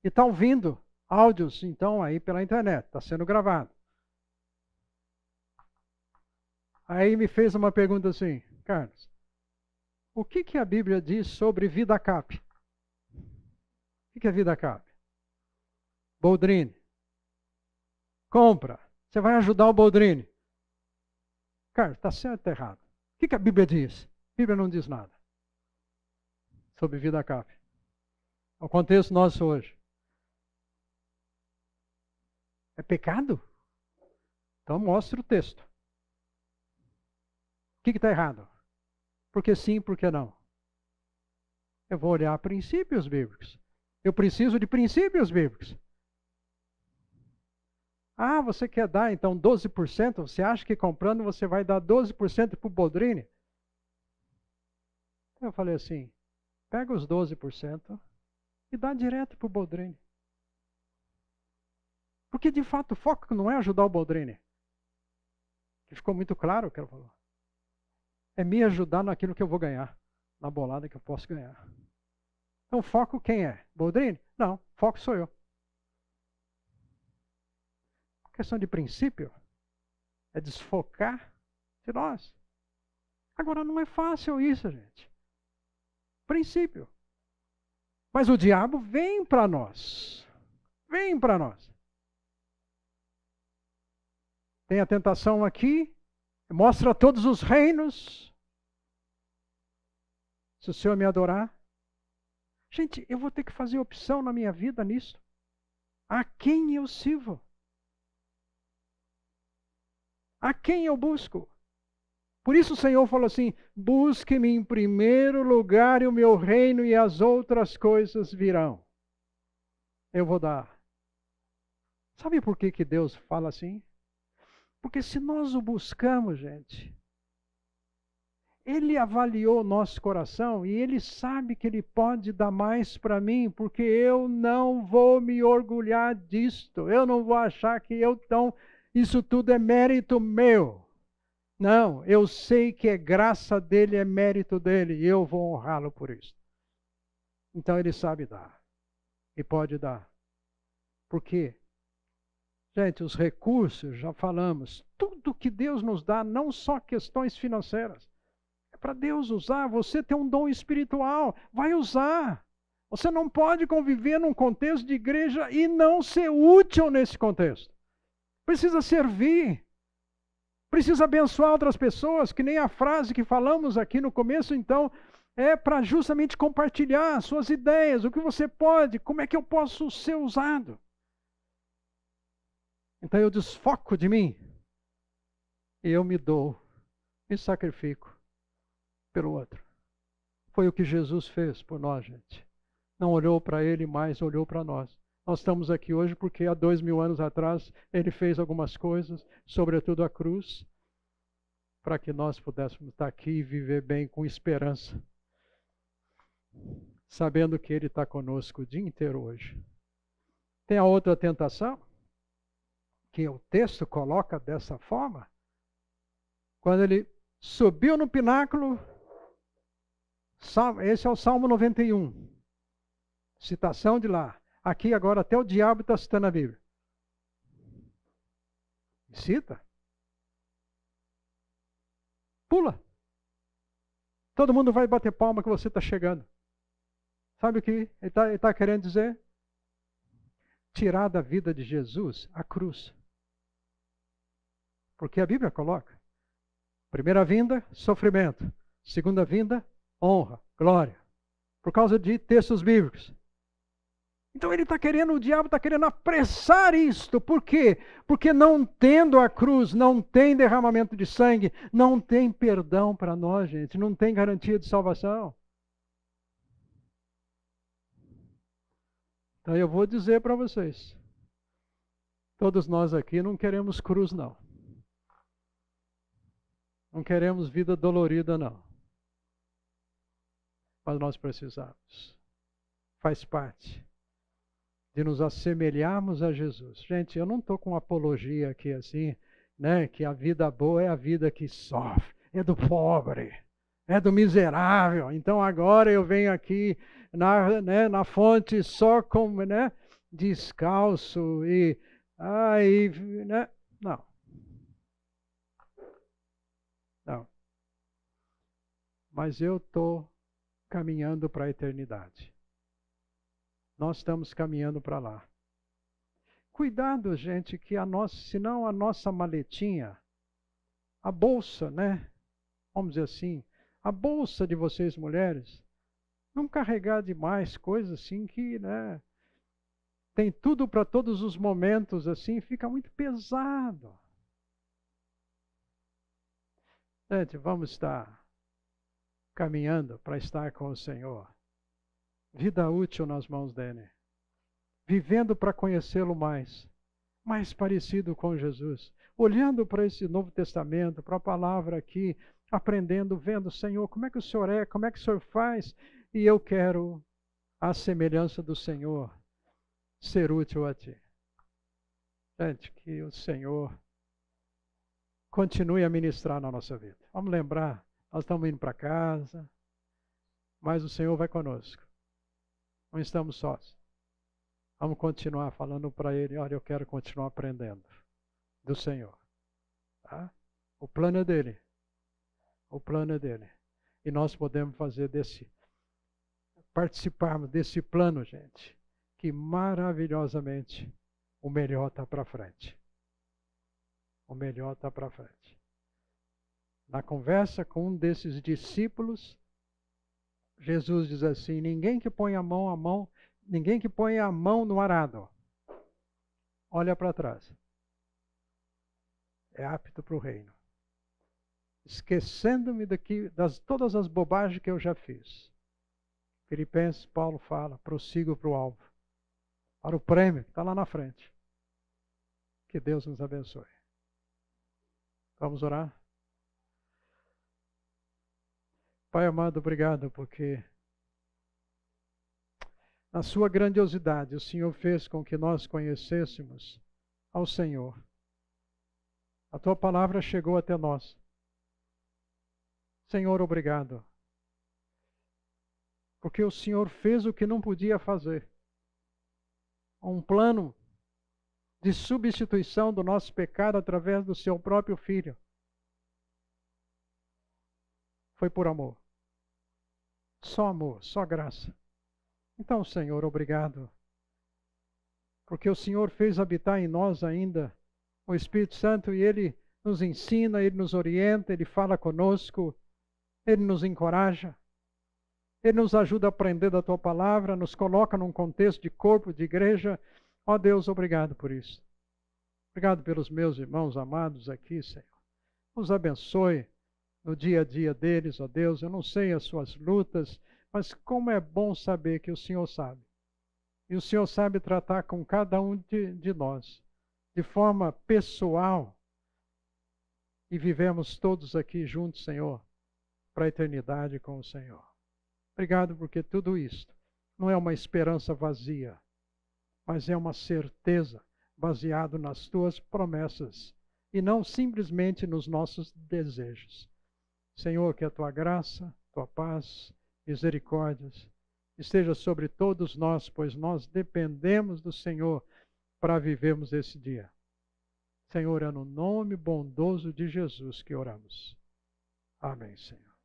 e está ouvindo áudios, então, aí pela internet, está sendo gravado. Aí me fez uma pergunta assim, Carlos, o que a Bíblia diz sobre vida cap? O que é vida cap? Boldrini. Compra. Você vai ajudar o Boldrini. Carlos, está certo ou errado? O que a Bíblia diz? A Bíblia não diz nada sobre vida cap. O contexto nosso hoje. É pecado? Então mostre o texto. O que está errado? Por que sim, por que não? Eu vou olhar princípios bíblicos. Eu preciso de princípios bíblicos. Ah, você quer dar então 12%? Você acha que comprando você vai dar 12% para o Boldrini? Eu falei assim, pega os 12% e dá direto para o Boldrini. Porque de fato o foco não é ajudar o Boldrini. Que ficou muito claro o que ela falou. É me ajudar naquilo que eu vou ganhar. Na bolada que eu posso ganhar. Então o foco quem é? Boldrini? Não, o foco sou eu. Questão de princípio é desfocar de nós. Agora não é fácil isso, gente. Princípio. Mas o diabo vem para nós. Vem para nós. Tem a tentação aqui, mostra todos os reinos. Se o Senhor me adorar. Gente, eu vou ter que fazer opção na minha vida nisso. A quem eu sirvo? A quem eu busco? Por isso o Senhor falou assim, busque-me em primeiro lugar e o meu reino e as outras coisas virão. Eu vou dar. Sabe por que Deus fala assim? Porque se nós o buscamos, gente, Ele avaliou o nosso coração e Ele sabe que Ele pode dar mais para mim, porque eu não vou me orgulhar disto. Eu não vou achar que isso tudo é mérito meu. Não, eu sei que é graça dele, é mérito dele, e eu vou honrá-lo por isso. Então Ele sabe dar, e pode dar. Por quê? Gente, os recursos, já falamos, tudo que Deus nos dá, não só questões financeiras, é para Deus usar. Você tem um dom espiritual, vai usar. Você não pode conviver num contexto de igreja e não ser útil nesse contexto. Precisa servir. Precisa abençoar outras pessoas, que nem a frase que falamos aqui no começo, então, é para justamente compartilhar suas ideias, o que você pode, como é que eu posso ser usado. Então eu desfoco de mim e eu me dou, me sacrifico pelo outro. Foi o que Jesus fez por nós, gente. Não olhou para ele, mas olhou para nós. Nós estamos aqui hoje porque há 2000 anos atrás ele fez algumas coisas, sobretudo a cruz, para que nós pudéssemos estar aqui e viver bem com esperança, sabendo que Ele está conosco o dia inteiro hoje. Tem a outra tentação, que o texto coloca dessa forma, quando ele subiu no pináculo, esse é o Salmo 91, citação de lá. Aqui agora até o diabo está citando a Bíblia. Cita. Pula. Todo mundo vai bater palma que você está chegando. Sabe o que ele está querendo dizer? Tirar da vida de Jesus a cruz. Porque a Bíblia coloca. Primeira vinda, sofrimento. Segunda vinda, honra, glória. Por causa de textos bíblicos. Então o diabo está querendo apressar isto. Por quê? Porque não tendo a cruz, não tem derramamento de sangue, não tem perdão para nós, gente. Não tem garantia de salvação. Então eu vou dizer para vocês. Todos nós aqui não queremos cruz, não. Não queremos vida dolorida, não. Mas nós precisamos. Faz parte de nos assemelharmos a Jesus. Gente, eu não estou com apologia aqui assim, né? Que a vida boa é a vida que sofre, é do pobre, é do miserável. Então agora eu venho aqui na fonte só como, né? Descalço e aí, né? Não. Não. Mas eu estou caminhando para a eternidade. Nós estamos caminhando para lá. Cuidado, gente, que senão a nossa maletinha, a bolsa, né? Vamos dizer assim, a bolsa de vocês mulheres, não carregar demais coisas assim que, né? Tem tudo para todos os momentos assim, fica muito pesado. Gente, vamos estar caminhando para estar com o Senhor. Vida útil nas mãos dele. Vivendo para conhecê-lo mais parecido com Jesus. Olhando para esse Novo Testamento, para a palavra aqui, aprendendo, vendo, Senhor, como é que o Senhor é, como é que o Senhor faz, e eu quero, à semelhança do Senhor, ser útil a Ti. Gente, que o Senhor continue a ministrar na nossa vida. Vamos lembrar, nós estamos indo para casa, mas o Senhor vai conosco. Não estamos sós. Vamos continuar falando para Ele, olha, eu quero continuar aprendendo do Senhor. Tá? O plano é dele. O plano é dele. E nós podemos fazer participarmos desse plano, gente, que maravilhosamente o melhor está para frente. O melhor está para frente. Na conversa com um desses discípulos, Jesus diz assim, ninguém que põe a mão, ninguém que põe a mão no arado, olha para trás. É apto para o reino. Esquecendo-me todas as bobagens que eu já fiz. Filipenses, Paulo fala, prossigo para o alvo. Para o prêmio que está lá na frente. Que Deus nos abençoe. Vamos orar? Pai amado, obrigado porque na sua grandiosidade o Senhor fez com que nós conhecêssemos ao Senhor. A tua palavra chegou até nós. Senhor, obrigado. Porque o Senhor fez o que não podia fazer. Um plano de substituição do nosso pecado através do seu próprio Filho. Foi por amor. Só amor, só graça. Então, Senhor, obrigado. Porque o Senhor fez habitar em nós ainda o Espírito Santo e Ele nos ensina, Ele nos orienta, Ele fala conosco, Ele nos encoraja. Ele nos ajuda a aprender da Tua Palavra, nos coloca num contexto de corpo, de igreja. Ó Deus, obrigado por isso. Obrigado pelos meus irmãos amados aqui, Senhor. Os abençoe no dia a dia deles, ó Deus. Eu não sei as suas lutas, mas como é bom saber que o Senhor sabe. E o Senhor sabe tratar com cada um de nós, de forma pessoal. E vivemos todos aqui juntos, Senhor, para a eternidade com o Senhor. Obrigado porque tudo isto não é uma esperança vazia, mas é uma certeza baseada nas Tuas promessas e não simplesmente nos nossos desejos. Senhor, que a Tua graça, Tua paz, misericórdias esteja sobre todos nós, pois nós dependemos do Senhor para vivermos esse dia. Senhor, é no nome bondoso de Jesus que oramos. Amém, Senhor.